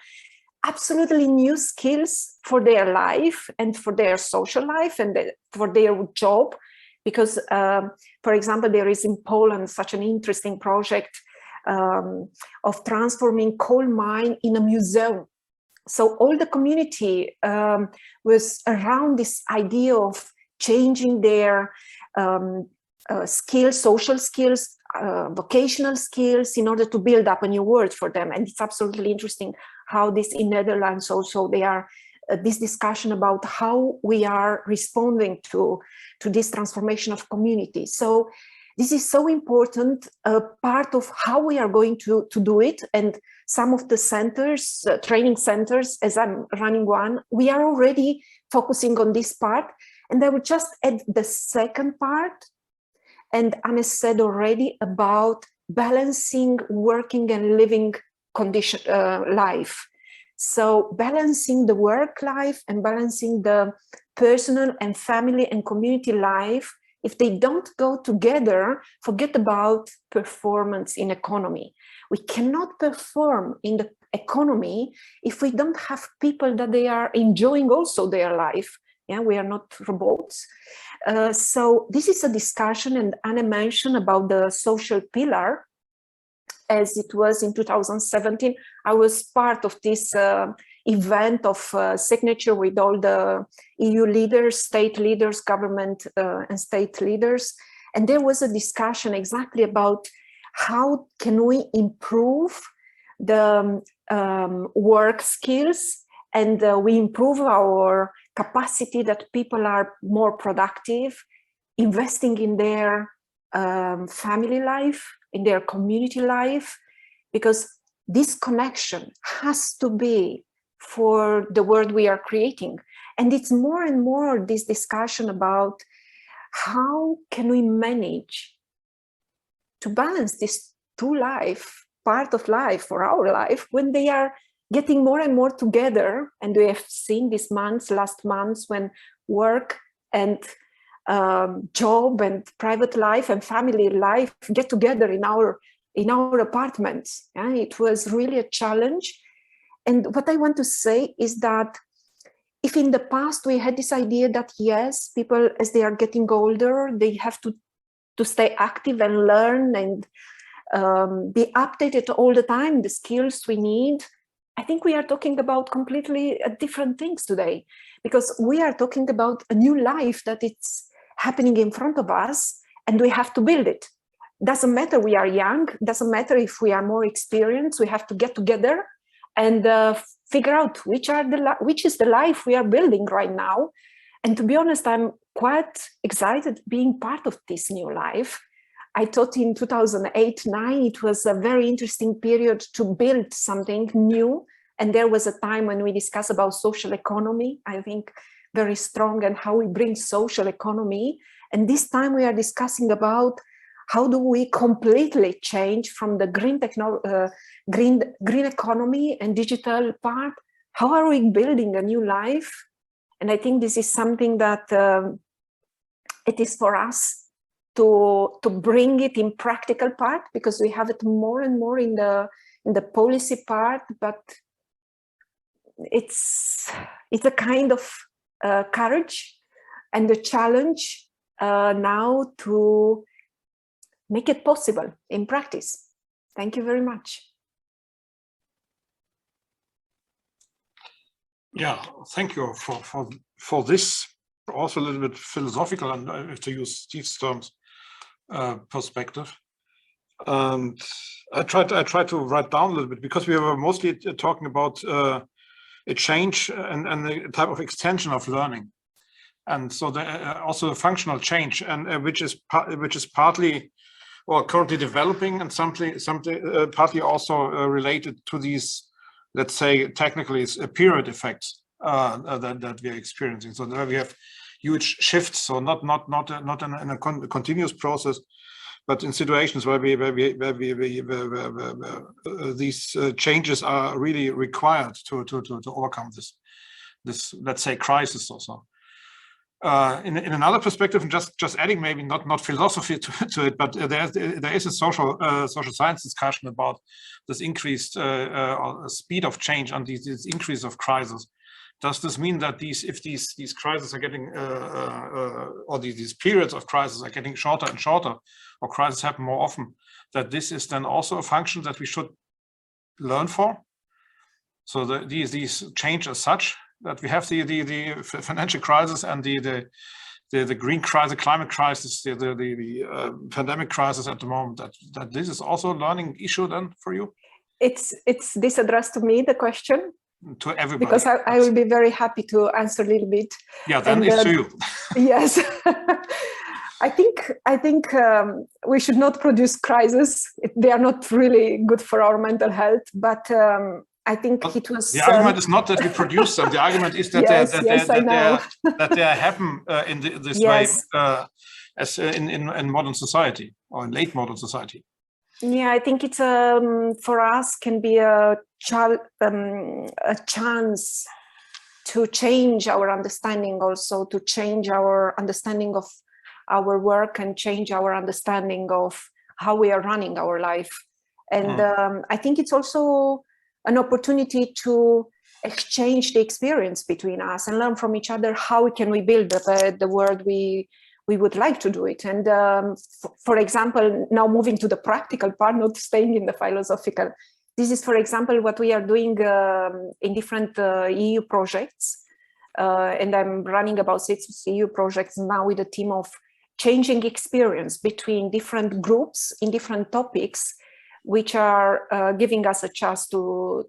absolutely new skills for their life and for their social life and for their job. Because, for example, there is in Poland such an interesting project of transforming coal mine in a museum. So all the community was around this idea of changing their skills, social skills, vocational skills, in order to build up a new world for them. And it's absolutely interesting how this in Netherlands also, they are this discussion about how we are responding to this transformation of community. So this is so important, part of how we are going to do it. And some of the centers, training centers, as I'm running one, we are already focusing on this part. And I would just add the second part. And Anne said already about balancing working and living condition, life. So balancing the work life and balancing the personal and family and community life, if they don't go together, forget about performance in economy. We cannot perform in the economy if we don't have people that they are enjoying also their life. Yeah, we are not robots. So this is a discussion, and Anne mentioned about the social pillar. As it was in 2017, I was part of this event of signature with all the EU leaders, state leaders, government and state leaders. And there was a discussion exactly about how can we improve the work skills, and we improve our capacity that people are more productive, investing in their family life, in their community life, because this connection has to be for the world we are creating. And it's more and more this discussion about how can we manage to balance this two life, part of life for our life, when they are getting more and more together. And we have seen these months, last months, when work and job and private life and family life get together in our apartments. Yeah? It was really a challenge. And what I want to say is that if in the past we had this idea that yes, people as they are getting older, they have to stay active and learn and be updated all the time, the skills we need, I think we are talking about completely different things today, because we are talking about a new life that it's happening in front of us, and we have to build it. Doesn't matter we are young, doesn't matter if we are more experienced, we have to get together and figure out which is the life we are building right now. And to be honest, I'm quite excited being part of this new life. I thought in 2008-9, it was a very interesting period to build something new. And there was a time when we discussed about social economy, I think very strong, and how we bring social economy. And this time we are discussing about how do we completely change from the green economy and digital part? How are we building a new life? And I think this is something that it is for us to bring it in practical part, because we have it more and more in the policy part, but it's a kind of courage and a challenge now to make it possible in practice. Thank you very much. Yeah, thank you for this, also a little bit philosophical, and to use Steve's terms, perspective. And I tried to write down a little bit, because we were mostly talking about a change and the type of extension of learning, and so also a functional change, and which is partly, or currently developing, and something partly also related to these, let's say, technically period effects that we are experiencing. So there we have huge shifts. So not in a continuous process, but in situations where these changes are really required to overcome this let's say crisis also. In another perspective, and just adding maybe not philosophy to it, but there is a social science discussion about this increased speed of change and this increase of crisis. Does this mean that if these crises are getting or these periods of crisis are getting shorter and shorter, or crises happen more often, that this is then also a function that we should learn for? So these change as such, that we have the financial crisis and the green crisis, climate crisis, the pandemic crisis at the moment, that this is also a learning issue then for you? It's this addressed to me, the question? To everybody. Because I will be very happy to answer a little bit. Yeah, then it's to you. Yes. I think we should not produce crises. They are not really good for our mental health. But I think it was. The argument is not that we produce them. The argument is that they happen in this way, as in modern society or in late modern society. Yeah, I think it's for us can be a chance to change our understanding, also to change our understanding of our work and change our understanding of how we are running our life. And I think it's also an opportunity to exchange the experience between us and learn from each other. How can we build the world we would like to do it? And for example, now moving to the practical part, not staying in the philosophical. This is, for example, what we are doing in different EU projects. And I'm running about 6 EU projects now with a team of changing experience between different groups in different topics, which are giving us a chance to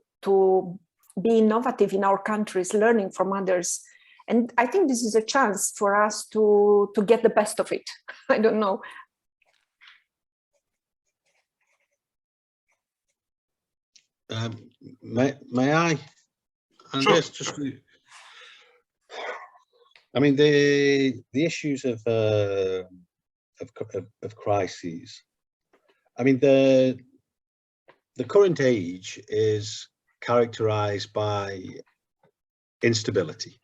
be innovative in our countries, learning from others. And I think this is a chance for us to get the best of it. I don't know. May I? And sure. Just, I mean, the issues of crises. I mean, the current age is characterized by instability.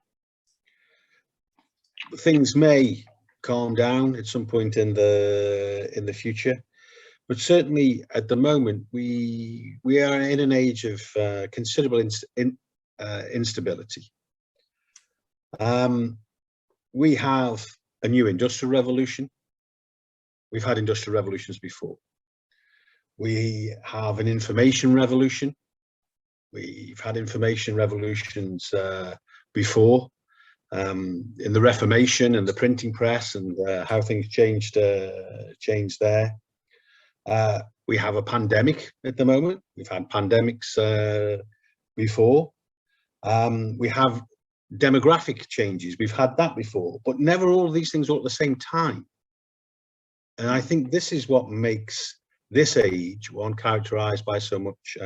Things may calm down at some point in the future, but certainly at the moment we are in an age of considerable instability. We have a new industrial revolution. We've had industrial revolutions before. We have an information revolution. We've had information revolutions before, in the Reformation and the printing press, and how things changed there. We have a pandemic at the moment. We've had pandemics before. We have demographic changes. We've had that before, but never all of these things all at the same time. And I think this is what makes this age one characterized by so much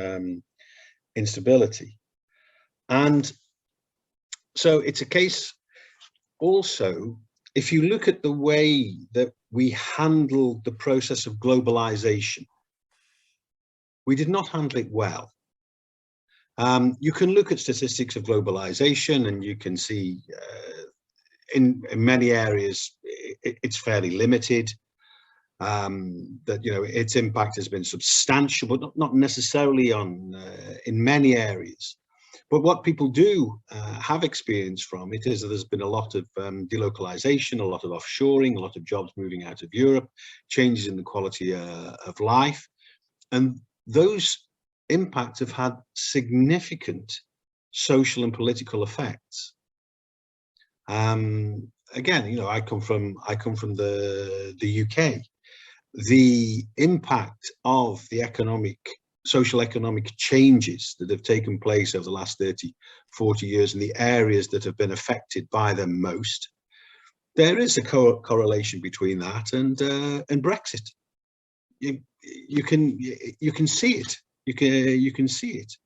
instability. And so it's a case also, if you look at the way that we handled the process of globalization, we did not handle it well. You can look at statistics of globalization and you can see in many areas it's fairly limited, that its impact has been substantial, but not necessarily on in many areas. But what people do have experience from it is that there's been a lot of delocalization, a lot of offshoring, a lot of jobs moving out of Europe, changes in the quality of life, and those impacts have had significant social and political effects. Again, I come from the UK. The impact of the social economic changes that have taken place over the last 30, 40 years in the areas that have been affected by them most, there is a correlation between that and Brexit. You can see it. You can see it.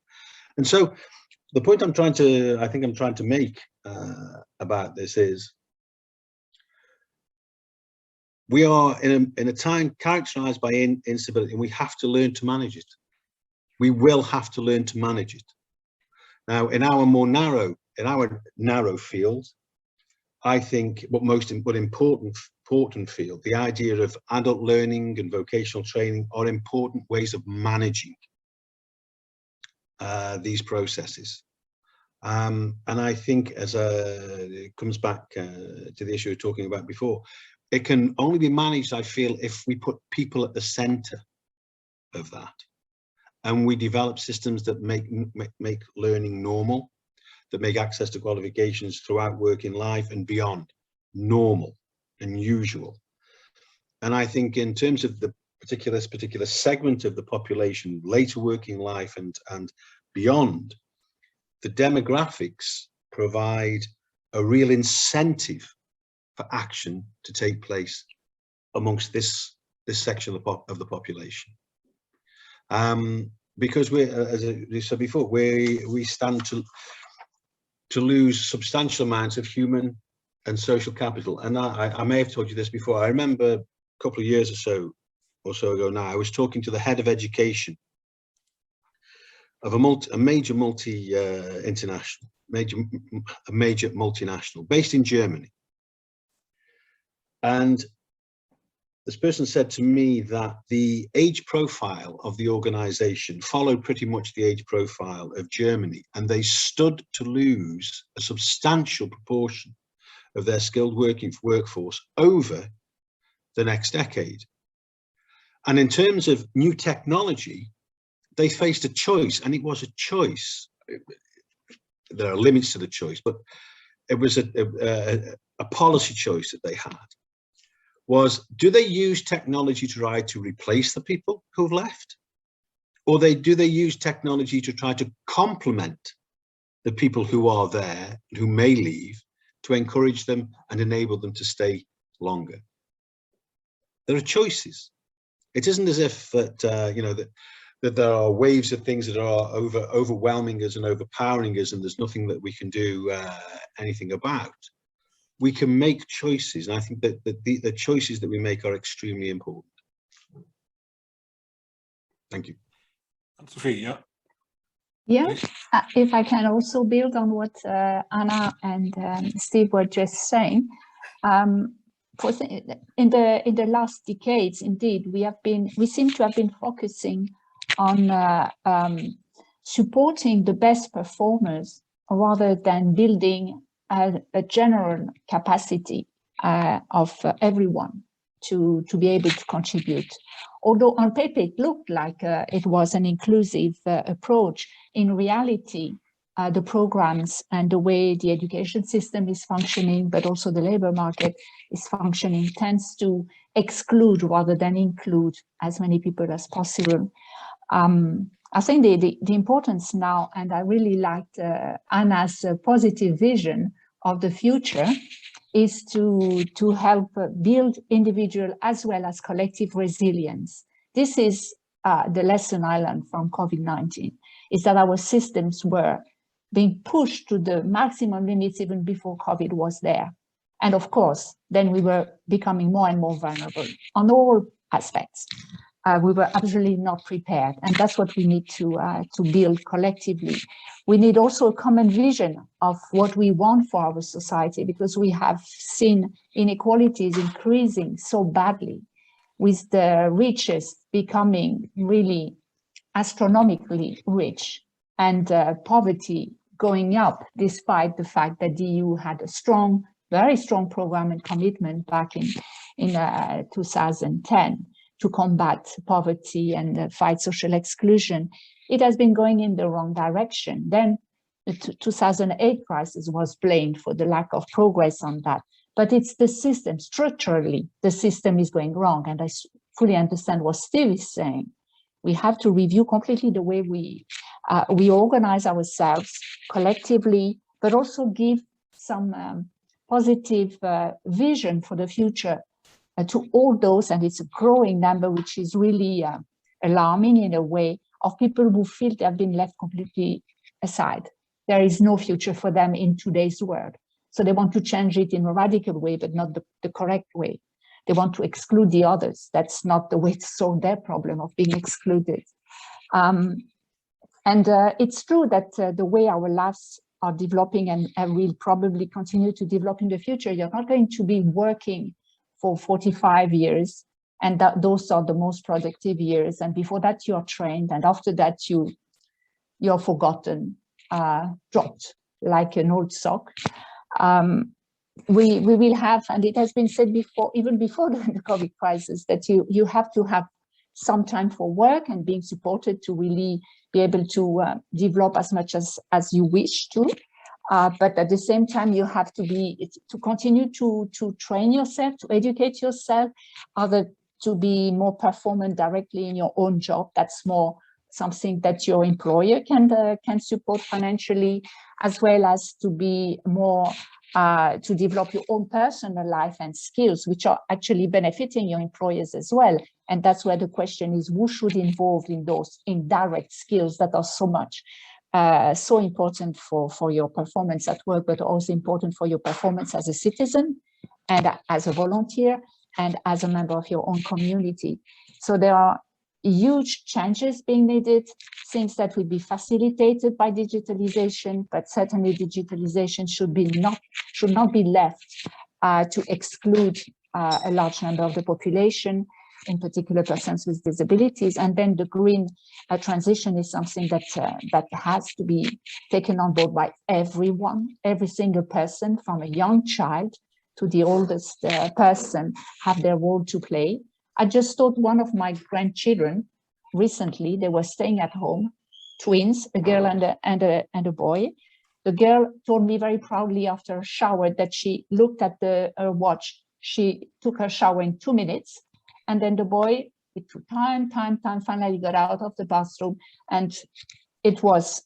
And so the point I'm trying to make about this is, we are in a time characterized by instability, and we have to learn to manage it. We will have to learn to manage it. Now, in our narrow field, I think most important field, the idea of adult learning and vocational training are important ways of managing these processes. And I think it comes back to the issue we were talking about before, it can only be managed, I feel, if we put people at the center of that. And we develop systems that make learning normal, that make access to qualifications throughout working life and beyond normal and usual. And I think in terms of the particular segment of the population, later working life and beyond, the demographics provide a real incentive for action to take place amongst this section of the population. Because as I said before, we stand to lose substantial amounts of human and social capital. And I may have told you this before. I remember a couple of years or so ago now, I was talking to the head of education of a major multinational based in Germany. And this person said to me that the age profile of the organization followed pretty much the age profile of Germany, and they stood to lose a substantial proportion of their skilled workforce over the next decade. And in terms of new technology, they faced a choice, and it was a choice. There are limits to the choice, but it was a policy choice that they had. Was, do they use technology to try to replace the people who've left? Or do they use technology to try to complement the people who are there, who may leave, to encourage them and enable them to stay longer? There are choices. It isn't as if that, that there are waves of things that are overwhelming us and overpowering us, and there's nothing that we can do anything about. We can make choices, and I think that the choices that we make are extremely important. Thank you. Anne-Sophie, yeah. Yeah, if I can also build on what Anna and Steve were just saying. In the last decades, indeed, we seem to have been focusing on supporting the best performers rather than building a general capacity of everyone to be able to contribute. Although on paper it looked like it was an inclusive approach, in reality, the programs and the way the education system is functioning, but also the labor market is functioning, tends to exclude rather than include as many people as possible. I think the importance now, and I really liked Anna's positive vision of the future, is to help build individual as well as collective resilience. This is the lesson I learned from COVID-19, is that our systems were being pushed to the maximum limits even before COVID was there. And of course, then we were becoming more and more vulnerable on all aspects. We were absolutely not prepared, and that's what we need to build collectively. We need also a common vision of what we want for our society, because we have seen inequalities increasing so badly, with the richest becoming really astronomically rich, and poverty going up, despite the fact that the EU had a strong, very strong program and commitment back in 2010. To combat poverty and fight social exclusion. It has been going in the wrong direction. Then the 2008 crisis was blamed for the lack of progress on that. But it's the system, structurally, the system is going wrong. And I fully understand what Steve is saying. We have to review completely the way we organize ourselves collectively, but also give some positive vision for the future to all those, and it's a growing number, which is really alarming in a way, of people who feel they have been left completely aside. There is no future for them in today's world. So they want to change it in a radical way, but not the correct way. They want to exclude the others. That's not the way to solve their problem of being excluded. It's true that the way our lives are developing and will probably continue to develop in the future, you're not going to be working for 45 years, and those are the most productive years. And before that, you're trained, and after that, you're forgotten, dropped like an old sock. We will have, and it has been said before, even before the COVID crisis, that you have to have some time for work and being supported to really be able to develop as much as you wish to. But at the same time, you have to continue to train yourself, to educate yourself, either to be more performant directly in your own job. That's more something that your employer can support financially, as well as to be more to develop your own personal life and skills, which are actually benefiting your employers as well. And that's where the question is, who should involve in those indirect skills that are so much, so important for your performance at work, but also important for your performance as a citizen and as a volunteer and as a member of your own community. So there are huge changes being needed, things that will be facilitated by digitalization, but certainly digitalization should not be left to exclude a large number of the population, in particular persons with disabilities. And then the green transition is something that has to be taken on board by everyone, every single person, from a young child to the oldest person, have their role to play. I just taught one of my grandchildren recently. They were staying at home, twins, a girl and a boy. The girl told me very proudly after a shower that she looked at her watch. She took her shower in 2 minutes, and then the boy, it took time, finally got out of the bathroom, and it was,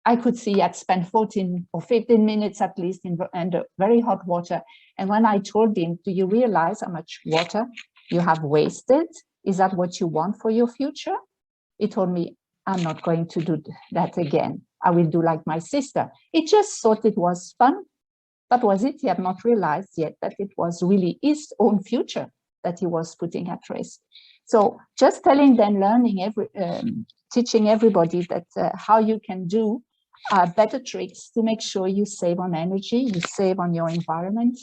I could see he had spent 14 or 15 minutes at least in very hot water. And when I told him, do you realize how much water you have wasted? Is that what you want for your future? He told me, I'm not going to do that again. I will do like my sister. He just thought it was fun. That was it. He had not realized yet that it was really his own future that he was putting at risk. So just telling them, teaching everybody that how you can do better tricks to make sure you save on energy, you save on your environment,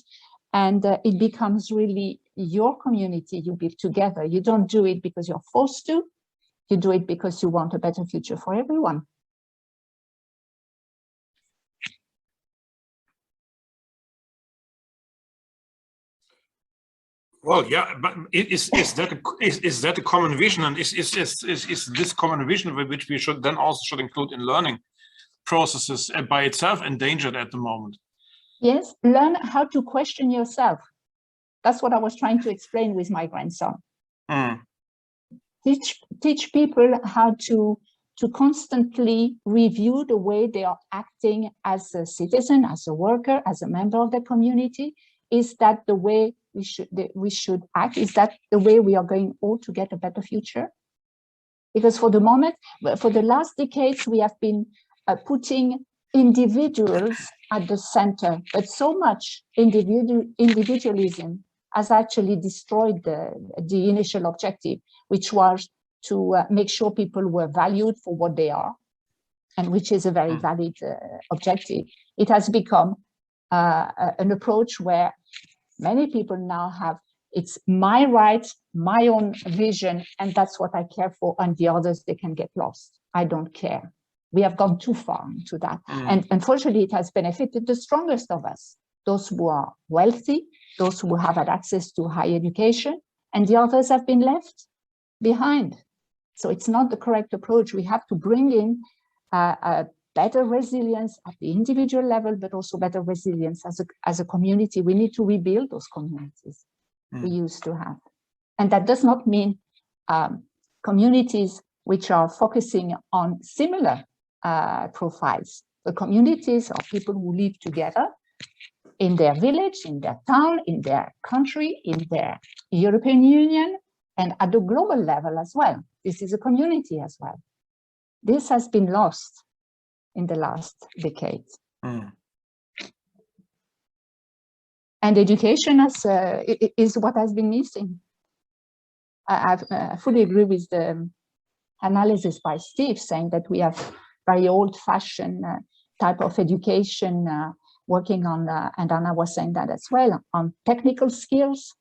and it becomes really your community you build together. You don't do it because you're forced to, you do it because you want a better future for everyone. Well, yeah, but is that a common vision, and is this common vision which we should then also include in learning processes by itself endangered at the moment? Yes, learn how to question yourself. That's what I was trying to explain with my grandson. Teach people how to constantly review the way they are acting as a citizen, as a worker, as a member of the community. Is that the way we should act? Is that the way we are going all to get a better future? Because for the moment, for the last decades, we have been putting individuals at the center, but so much individualism has actually destroyed the initial objective, which was to make sure people were valued for what they are, and which is a very valid objective. It has become an approach where many people now have, it's my right, my own vision, and that's what I care for, and the others, they can get lost. I don't care. We have gone too far into that. And unfortunately, it has benefited the strongest of us, those who are wealthy, those who have had access to higher education, and the others have been left behind. So it's not the correct approach. We have to bring in a better resilience at the individual level, but also better resilience as a community. We need to rebuild those communities we used to have. And that does not mean communities which are focusing on similar profiles. The communities are people who live together in their village, in their town, in their country, in their European Union, and at the global level as well. This is a community as well. This has been lost in the last decades. And education is what has been missing. I fully agree with the analysis by Steve, saying that we have very old-fashioned type of education working on, and Anna was saying that as well, on technical skills.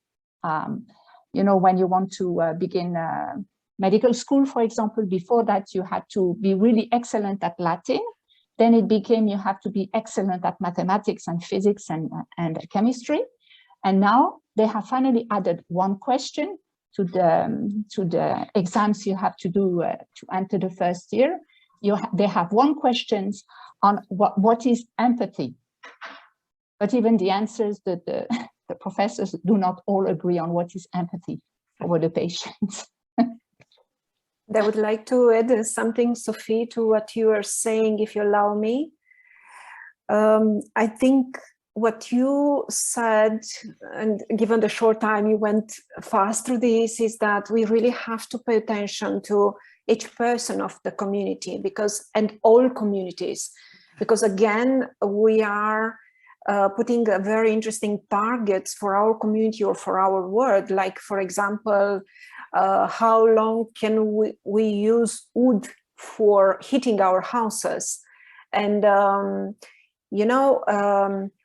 You know, when you want to begin medical school, for example, before that you had to be really excellent at Latin. Then it became you have to be excellent at mathematics and physics and chemistry. And now they have finally added one question to the exams you have to do to enter the first year. They have one question on what is empathy. But even the answers that the professors do not all agree on what is empathy over the patients. I would like to add something, Sophie, to what you are saying, if you allow me. I think what you said, and given the short time you went fast through this, is that we really have to pay attention to each person of the community, and all communities, because again, we are putting a very interesting targets for our community or for our world. Like, for example, how long can we use wood for heating our houses? And,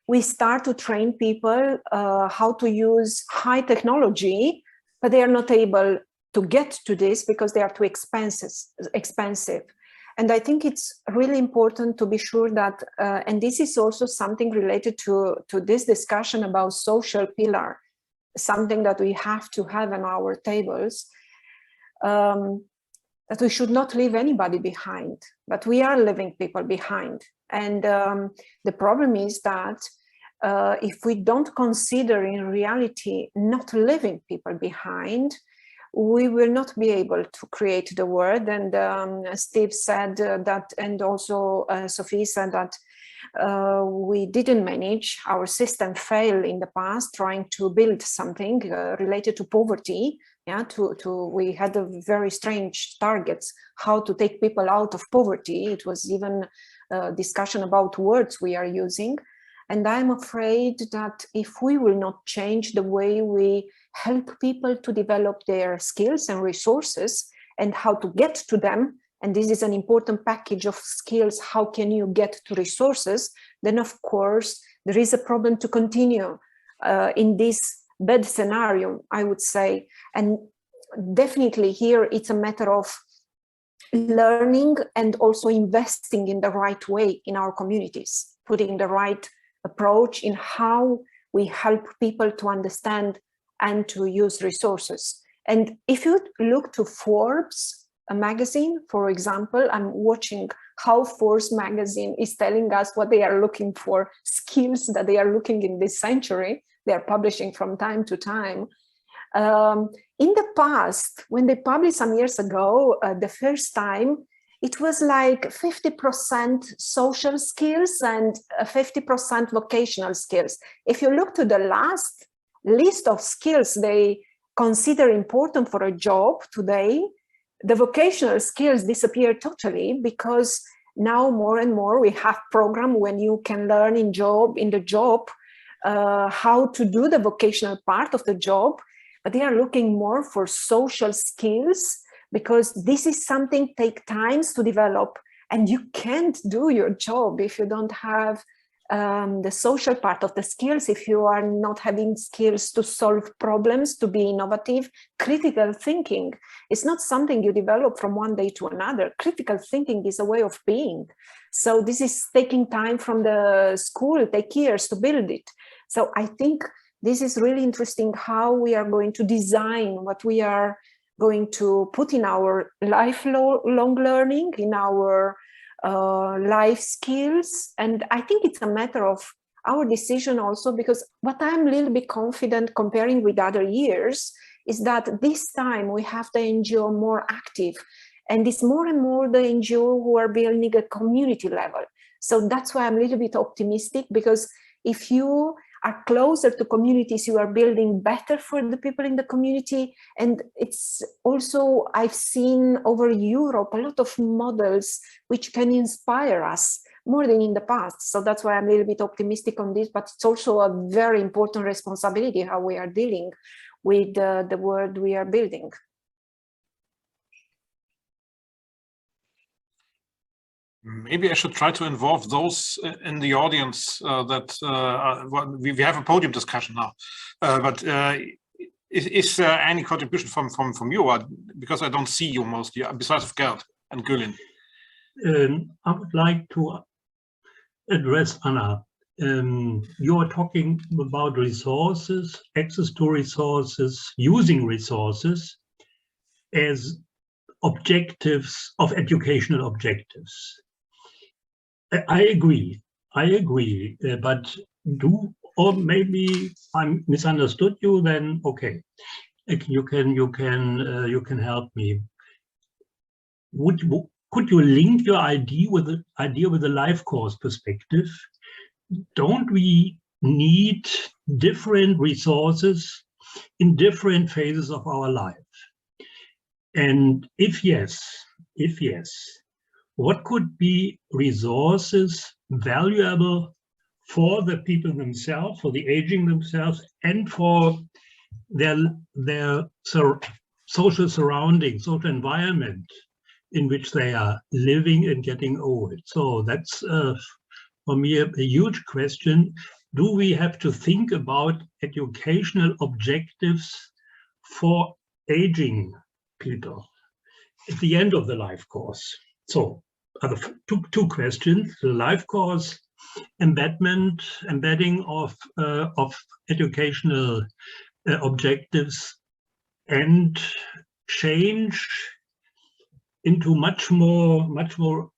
we start to train people how to use high technology, but they are not able to get to this because they are too expensive. And I think it's really important to be sure that, and this is also something related to this discussion about social pillar, something that we have to have on our tables, that we should not leave anybody behind, but we are leaving people behind. And the problem is that if we don't consider in reality not leaving people behind, we will not be able to create the world. And Steve said that, and also Sophie said that we didn't manage, our system failed in the past trying to build something related to poverty. Yeah, we had a very strange targets, how to take people out of poverty. It was even a discussion about words we are using. And I'm afraid that if we will not change the way we help people to develop their skills and resources and how to get to them, and this is an important package of skills, how can you get to resources, then of course there is a problem to continue in this bad scenario, I would say. And definitely here it's a matter of learning and also investing in the right way in our communities, putting the right approach in how we help people to understand and to use resources. And if you look to Forbes, a magazine, for example, I'm watching how Forbes magazine is telling us what they are looking for, skills that they are looking in this century. They are publishing from time to time. In the past, when they published some years ago, the first time, it was like 50% social skills and 50% vocational skills. If you look to the last list of skills they consider important for a job today, the vocational skills disappear totally, because now more and more we have program when you can learn in the job how to do the vocational part of the job, but they are looking more for social skills, because this is something take times to develop, and you can't do your job if you don't have the social part of the skills, if you are not having skills to solve problems, to be innovative. Critical thinking is not something you develop from one day to another. Critical thinking is a way of being. So this is taking time from the school, take years to build it. So I think this is really interesting how we are going to design what we are going to put in our lifelong learning, in our life skills. And I think it's a matter of our decision also, because what I'm a little bit confident comparing with other years is that this time we have the NGO more active, and it's more and more the NGO who are building a community level. So that's why I'm a little bit optimistic, because if you are closer to communities, you are building better for the people in the community. And it's also, I've seen over Europe a lot of models which can inspire us more than in the past. So that's why I'm a little bit optimistic on this, but it's also a very important responsibility how we are dealing with the world we are building. Maybe I should try to involve those in the audience that we have a podium discussion now. But is there any contribution from you? Because I don't see you mostly, besides of Gerd and Gülin. I would like to address Anna. You are talking about resources, access to resources, using resources as objectives of educational objectives. I agree, but or maybe I misunderstood you, then okay, you can help me. Could you link your idea with the life course perspective? Don't we need different resources in different phases of our life? And if yes, what could be resources valuable for the people themselves, for the aging themselves, and for their social surroundings, social environment in which they are living and getting old? So that's for me a huge question. Do we have to think about educational objectives for aging people at the end of the life course? So two questions: the life course embedding of educational objectives, and change into much more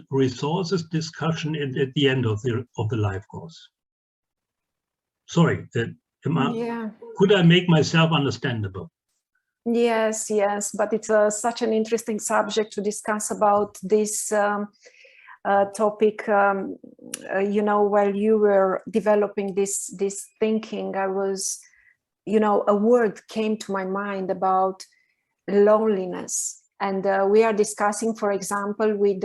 resources discussion at the end of the life course. Sorry, could I make myself understandable? Yes, but it's such an interesting subject to discuss about this topic. You know, while you were developing this thinking, I was, you know, a word came to my mind about loneliness. And we are discussing, for example, with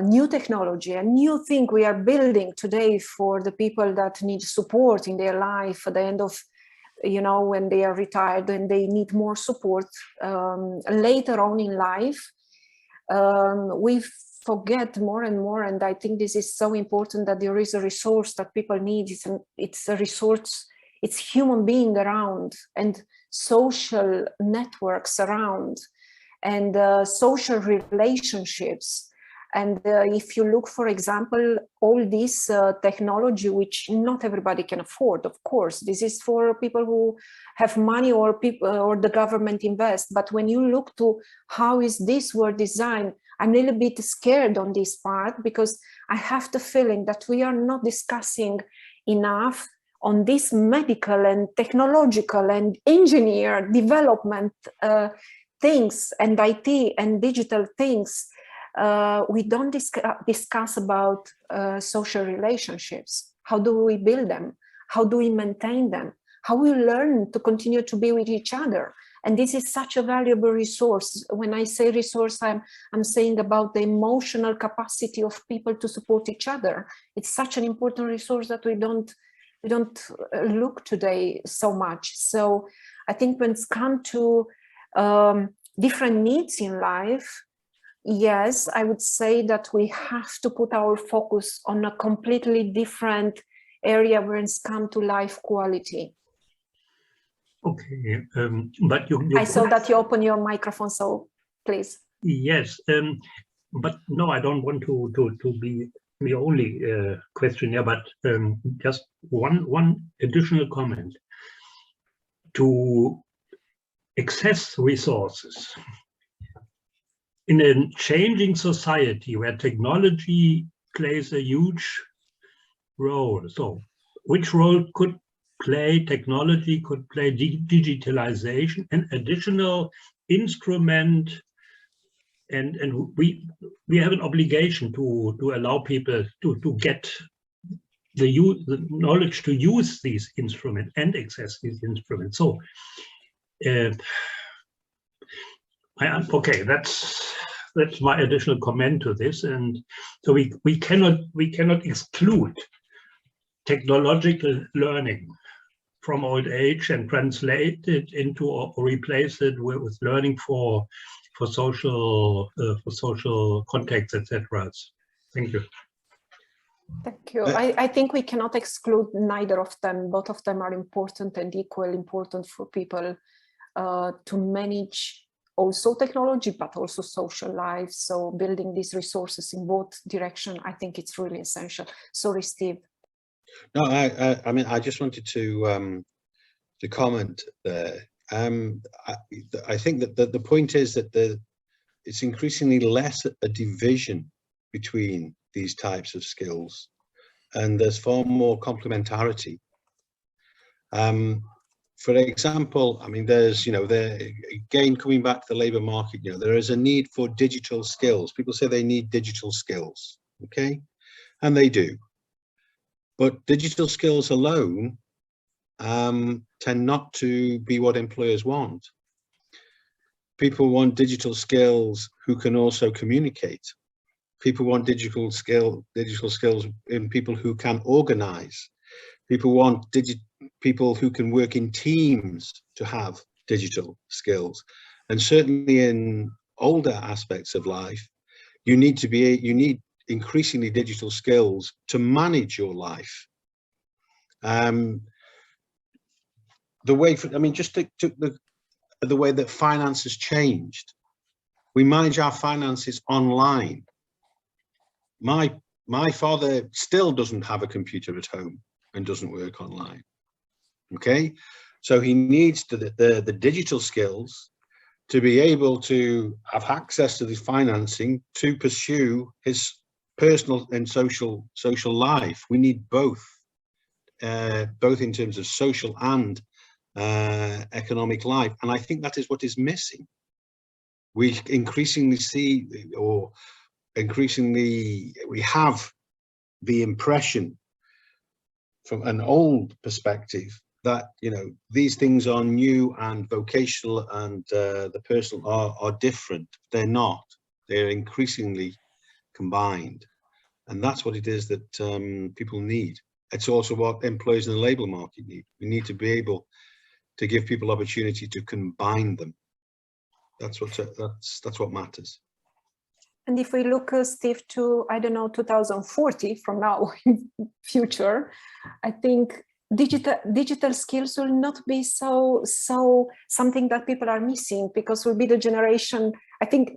new technology, a new thing we are building today for the people that need support in their life at the end of, you know, when they are retired and they need more support later on in life. We forget more and more, and I think this is so important, that there is a resource that people need. It's a resource, it's human being around, and social networks around, and social relationships. And if you look, for example, all this technology, which not everybody can afford, of course, this is for people who have money, or people, or the government invest. But when you look to how is this world designed, I'm a little bit scared on this part, because I have the feeling that we are not discussing enough on this medical and technological and engineer development things, and IT and digital things. We don't discuss about social relationships. How do we build them? How do we maintain them? How we learn to continue to be with each other? And this is such a valuable resource. When I say resource, I'm saying about the emotional capacity of people to support each other. It's such an important resource that we don't look today so much. So I think when it's come to different needs in life, yes, I would say that we have to put our focus on a completely different area when it's come to life quality. Okay, but you I saw that you open your microphone, so please. Yes, but no, I don't want to be the only questioner, but just one additional comment. To access resources in a changing society where technology plays a huge role. So which role could play technology, could play digitalization, an additional instrument, and we have an obligation to allow people to get the knowledge to use these instruments and access these instruments. So okay, that's my additional comment to this. And so we cannot exclude technological learning from old age and translate it into, or replace it with learning for social contexts, etc. Thank you. Thank you. I think we cannot exclude neither of them. Both of them are important and equally important for people to manage also technology, but also social life. So building these resources in both directions, I think it's really essential. Sorry, Steve. No, I mean, I just wanted to comment there. I think that the point is that it's increasingly less a division between these types of skills, and there's far more complementarity. For example, I mean, there's, again, coming back to the labor market, there is a need for digital skills. People say they need digital skills, okay? And they do. But digital skills alone tend not to be what employers want. People want digital skills who can also communicate. People want digital skills in people who can organize. People want people who can work in teams to have digital skills. And certainly in older aspects of life, you need increasingly digital skills to manage your life. The way, just the way that finance has changed. We manage our finances online. My father still doesn't have a computer at home and doesn't work online. Okay, so he needs the digital skills to be able to have access to the financing to pursue his personal and social life. We need both in terms of social and economic life, and I think that is what is missing. We increasingly see, or increasingly we have the impression from an old perspective that, you know, these things are new and vocational and the personal are different. They're not. They're increasingly combined, and that's what it is that people need. It's also what employers in the labour market need. We need to be able to give people opportunity to combine them. That's what matters. And if we look, Steve, to, I don't know, 2040 from now in future, I think digital skills will not be so something that people are missing, because will be the generation, I think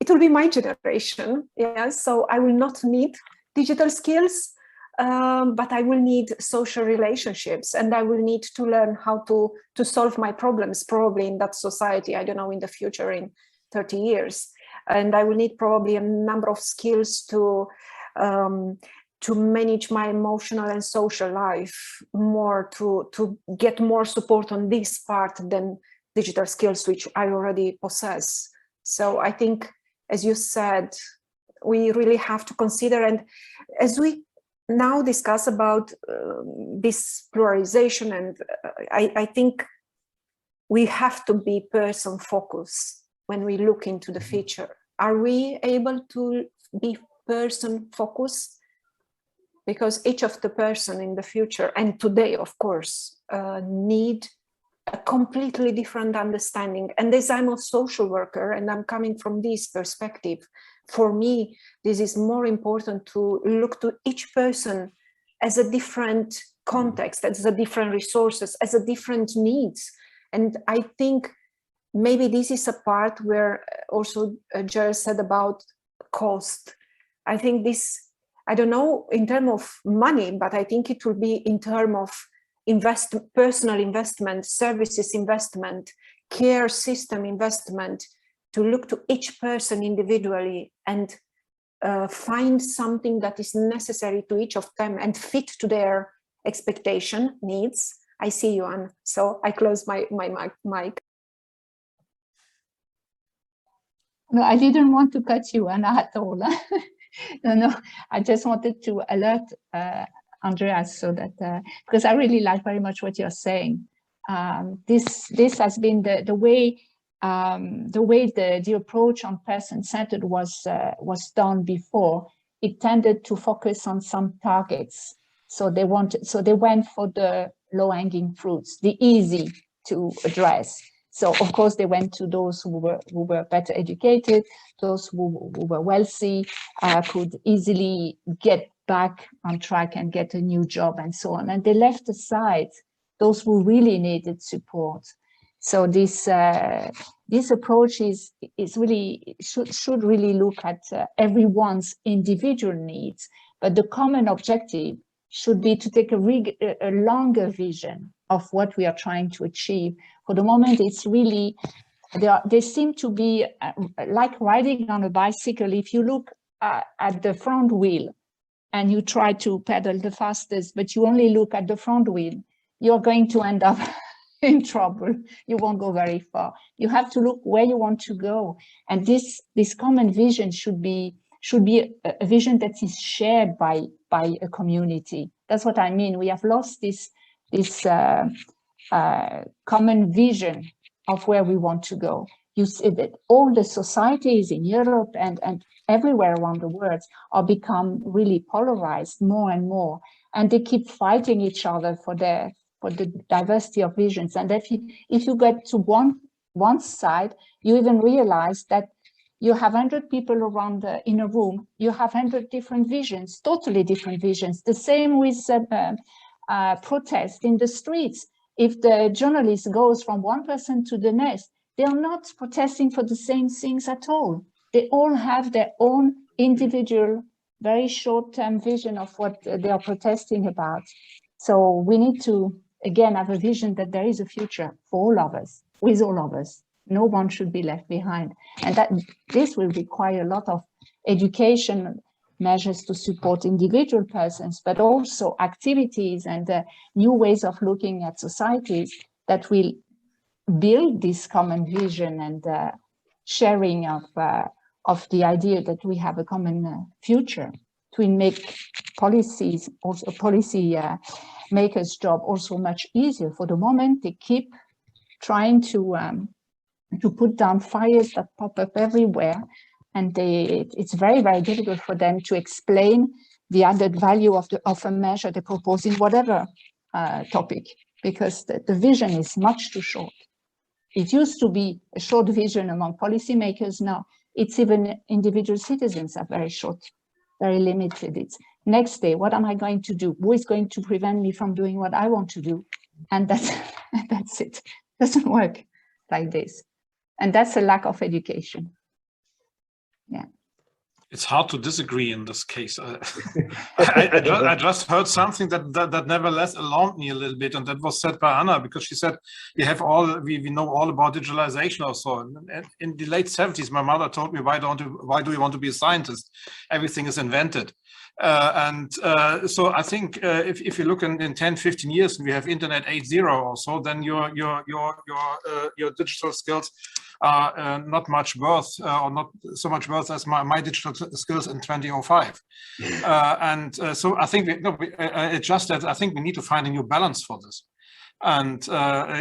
it will be my generation. Yeah, so I will not need digital skills, but I will need social relationships, and I will need to learn how to solve my problems probably in that society, I don't know, in the future, in 30 years. And I will need probably a number of skills to manage my emotional and social life more, to get more support on this part than digital skills, which I already possess. So I think, as you said, we really have to consider, and as we now discuss about this pluralization, and I think we have to be person focused when we look into the future. Are we able to be person focused? Because each of the person in the future and today, of course, need a completely different understanding. And as I'm a social worker and I'm coming from this perspective, for me, this is more important to look to each person as a different context, as a different resources, as a different needs. And I think maybe this is a part where also Chiara said about cost. I think this, I don't know in terms of money, but I think it will be in terms of personal investment, services investment, care system investment, to look to each person individually and find something that is necessary to each of them and fit to their expectation, needs. I see you, Anne, so I close my mic. No, I didn't want to cut you, Anna, at all. No, I just wanted to alert Andreas, so that because I really like very much what you're saying. This has been the way the approach on person-centered was done before. It tended to focus on some targets. So they went for the low-hanging fruits, the easy to address. So of course they went to those who were better educated, those who were wealthy, could easily get back on track and get a new job and so on. And they left aside those who really needed support. So this approach is really should really look at everyone's individual needs, but the common objective should be to take a longer vision of what we are trying to achieve. For the moment, it's really, they seem to be like riding on a bicycle. If you look at the front wheel and you try to pedal the fastest, but you only look at the front wheel, you're going to end up in trouble. You won't go very far. You have to look where you want to go. And this common vision should be should be a vision that is shared by a community. That's what I mean. We have lost this common vision of where we want to go. You see that all the societies in Europe and everywhere around the world are become really polarized more and more, and they keep fighting each other for the diversity of visions. And if you get to one side, you even realize that you have 100 people around in a room, you have 100 different visions, totally different visions. The same with protest in the streets. If the journalist goes from one person to the next, they are not protesting for the same things at all. They all have their own individual, very short-term vision of what they are protesting about. So we need to, again, have a vision that there is a future for all of us, with all of us. No one should be left behind. And that this will require a lot of education measures to support individual persons, but also activities and new ways of looking at societies that will build this common vision and sharing of the idea that we have a common future to make policies, also policy makers' job also much easier. For the moment, they keep trying to put down fires that pop up everywhere, and it's very, very difficult for them to explain the added value of a measure they propose in whatever topic, because the vision is much too short. It used to be a short vision among policymakers. Now it's even individual citizens are very short, very limited. It's next day, what am I going to do? Who is going to prevent me from doing what I want to do? And that's it. It doesn't work like this. And that's a lack of education. Yeah. It's hard to disagree in this case. I just heard something that nevertheless alarmed me a little bit, and that was said by Anna, because she said we know all about digitalization or so. In the late 70s, my mother told me, why do you want to be a scientist? Everything is invented. So I think if you look in 10, 15 years, and we have Internet 8.0 or so, then your digital skills are not much worth, or not so much worth as my digital skills in 2005. So I think it's just that I think we need to find a new balance for this. And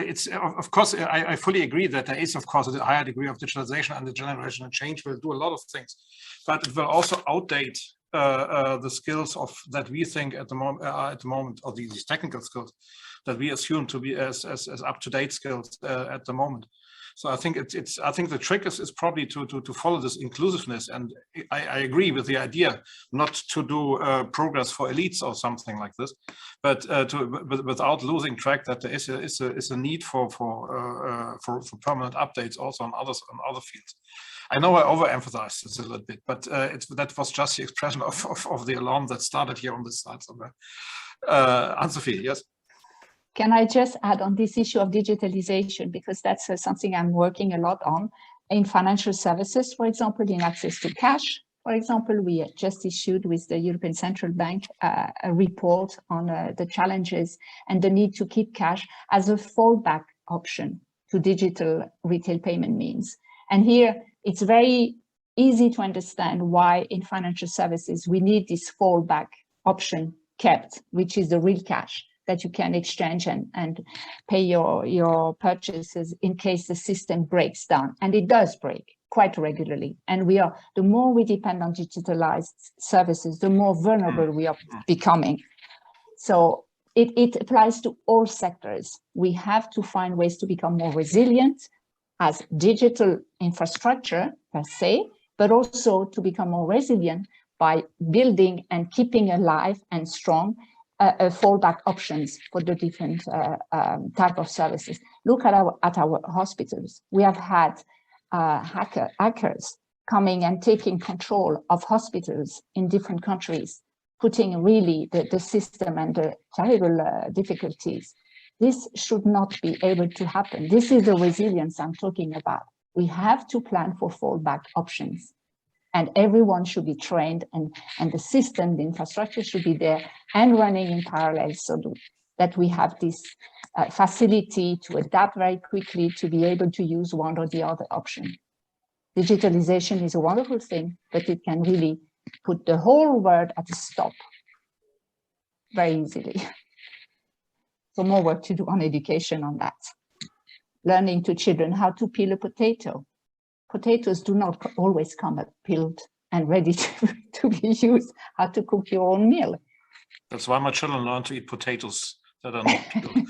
it's, of course, I fully agree that there is, of course, a higher degree of digitalization, and the generational change will do a lot of things, but it will also outdate the skills that we think at the moment, or these technical skills that we assume to be as up-to-date skills at the moment. So I think I think the trick is probably to follow this inclusiveness, and I agree with the idea not to do progress for elites or something like this, but without losing track that there is a need for permanent updates also on other fields. I know I overemphasized this a little bit, but that was just the expression of the alarm that started here on this slide somewhere. Anne-Sophie, yes. Can I just add on this issue of digitalization, because that's something I'm working a lot on in financial services, for example, in access to cash. For example, we just issued with the European Central Bank a report on the challenges and the need to keep cash as a fallback option to digital retail payment means. And here, it's very easy to understand why in financial services we need this fallback option kept, which is the real cash that you can exchange and pay your purchases in case the system breaks down. And it does break quite regularly. And the more we depend on digitalized services, the more vulnerable we are becoming. So it applies to all sectors. We have to find ways to become more resilient as digital infrastructure per se, but also to become more resilient by building and keeping alive and strong fallback options for the different type of services. Look at our hospitals. We have had hackers coming and taking control of hospitals in different countries, putting really the system under terrible difficulties. This should not be able to happen. This is the resilience I'm talking about. We have to plan for fallback options. And everyone should be trained, and the system, the infrastructure should be there and running in parallel, so that we have this facility to adapt very quickly to be able to use one or the other option. Digitalization is a wonderful thing, but it can really put the whole world at a stop very easily. So more work to do on education on that. Learning to children how to peel a potato. Potatoes do not always come peeled and ready to be used. How to cook your own meal. That's why my children learn to eat potatoes that are not peeled.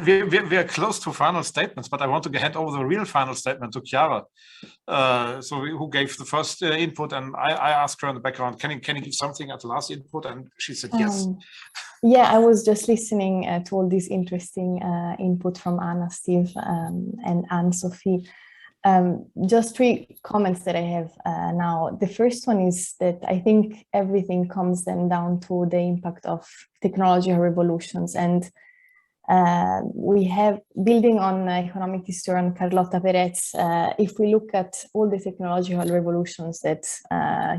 We are close to final statements, but I want to hand over the real final statement to Chiara. Who gave the first input, and I asked her in the background, can you give something at the last input? And she said yes. Yeah, I was just listening to all this interesting input from Anna, Steve, and Anne-Sophie. Just 3 comments that I have now. The first one is that I think everything comes then down to the impact of technological revolutions. And we have, building on economic historian Carlotta Perez, if we look at all the technological revolutions that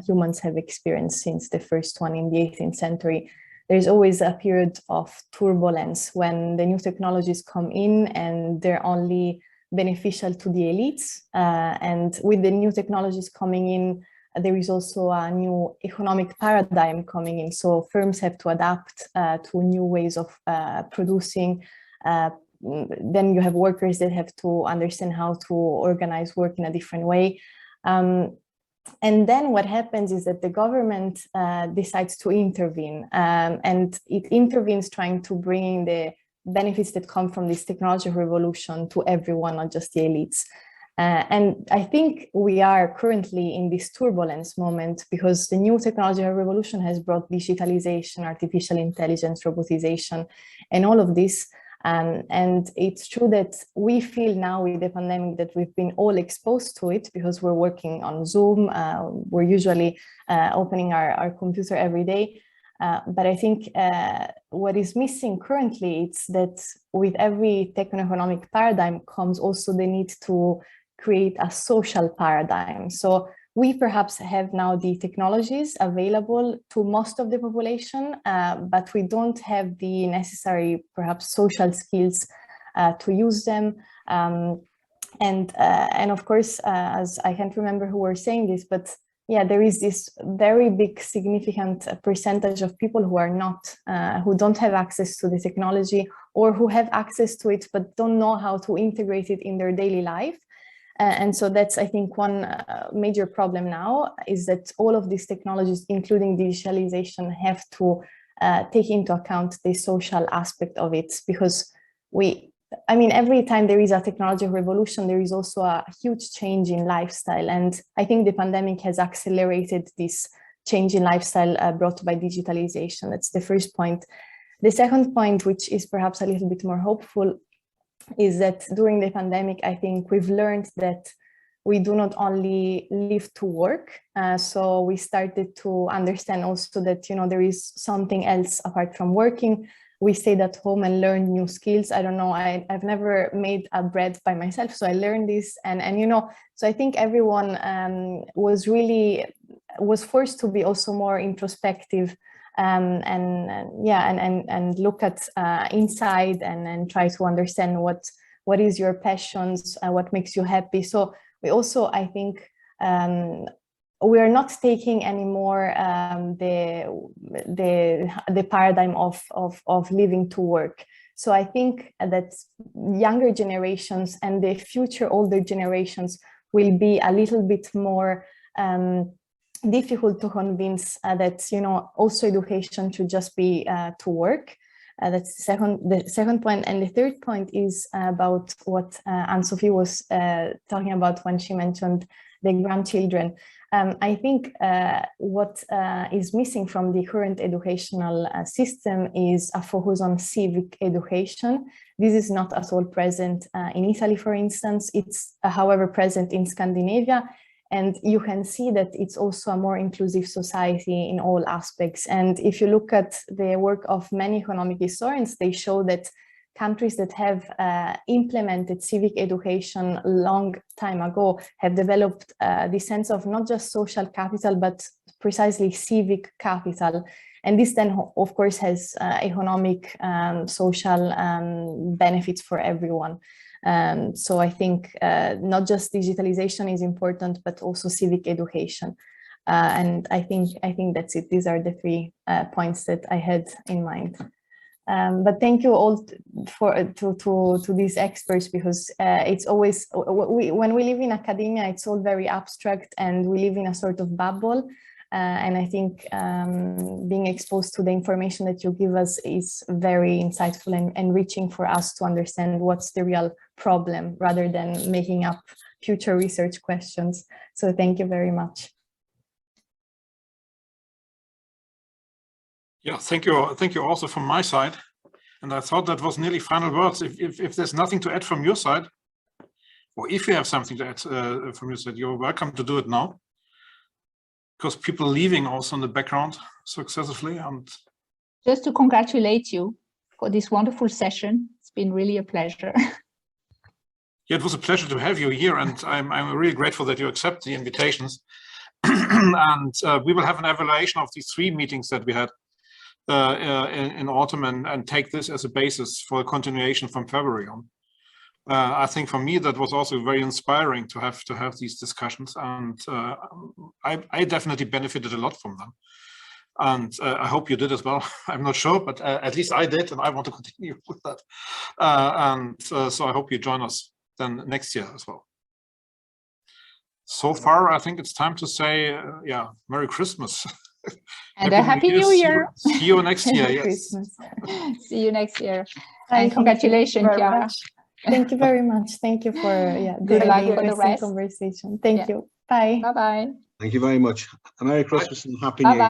humans have experienced since the first one in the 18th century, there's always a period of turbulence when the new technologies come in and they're only beneficial to the elites. And with the new technologies coming in, there is also a new economic paradigm coming in. So firms have to adapt to new ways of producing. Then you have workers that have to understand how to organize work in a different way. And then what happens is that the government decides to intervene, and it intervenes trying to bring the benefits that come from this technological revolution to everyone, not just the elites. And I think we are currently in this turbulence moment because the new technological revolution has brought digitalization, artificial intelligence, robotization, and all of this. And it's true that we feel now with the pandemic that we've been all exposed to it because we're working on Zoom. We're usually opening our computer every day. But I think what is missing currently is that with every techno-economic paradigm comes also the need to create a social paradigm. So we perhaps have now the technologies available to most of the population, but we don't have the necessary perhaps social skills to use them. And of course, as I can't remember who were saying this, but yeah, there is this very big significant percentage of people who are not, who don't have access to the technology or who have access to it, but don't know how to integrate it in their daily life. And so that's, I think, one major problem now is that all of these technologies, including digitalization, have to take into account the social aspect of it, because every time there is a technological revolution, there is also a huge change in lifestyle. And I think the pandemic has accelerated this change in lifestyle brought by digitalization. That's the first point. The second point, which is perhaps a little bit more hopeful, is that during the pandemic, I think we've learned that we do not only live to work. So we started to understand also that, there is something else apart from working. We stayed at home and learned new skills. I don't know, I've never made a bread by myself, so I learned this. And so I think everyone was forced to be also more introspective and look at inside and try to understand what is your passions, what makes you happy. So we also, I think, we are not taking anymore the paradigm of living to work. So I think that younger generations and the future older generations will be a little bit more difficult to convince that also education should just be to work. That's the second point. And the third point is about what Anne-Sophie was talking about when she mentioned the grandchildren. I think what is missing from the current educational system is a focus on civic education. This is not at all present in Italy, for instance. It's, however, present in Scandinavia. And you can see that it's also a more inclusive society in all aspects. And if you look at the work of many economic historians, they show that countries that have implemented civic education a long time ago have developed the sense of not just social capital, but precisely civic capital. And this then, of course, has economic, social benefits for everyone. So I think not just digitalization is important, but also civic education. And I think that's it. These are the 3 points that I had in mind. But thank you all to these experts, because it's always, when we live in academia, it's all very abstract and we live in a sort of bubble. And I think being exposed to the information that you give us is very insightful and enriching for us to understand what's the real problem, rather than making up future research questions. So thank you very much. Yeah, thank you also from my side. And I thought that was nearly final words. If there's nothing to add from your side, or if you have something to add from your side, you're welcome to do it now. Because people leaving also in the background successively. And just to congratulate you for this wonderful session. It's been really a pleasure. Yeah, it was a pleasure to have you here, and I'm really grateful that you accept the invitations. And we will have an evaluation of these 3 meetings that we had in autumn, and take this as a basis for a continuation from February on. I think for me that was also very inspiring to have these discussions, and I definitely benefited a lot from them, and I hope you did as well. I'm not sure, but at least I did, and I want to continue with that. So I hope you join us then next year as well. So far, I think it's time to say, yeah, Merry Christmas. And a Happy New Year. See you next year. Yes. Christmas. See you next year. Hi, and congratulations, Chiara. Thank you very much. Thank you for good luck for the interesting rest. conversation. Thank you. Bye. Bye-bye. Thank you very much. Merry Christmas and Happy New Year.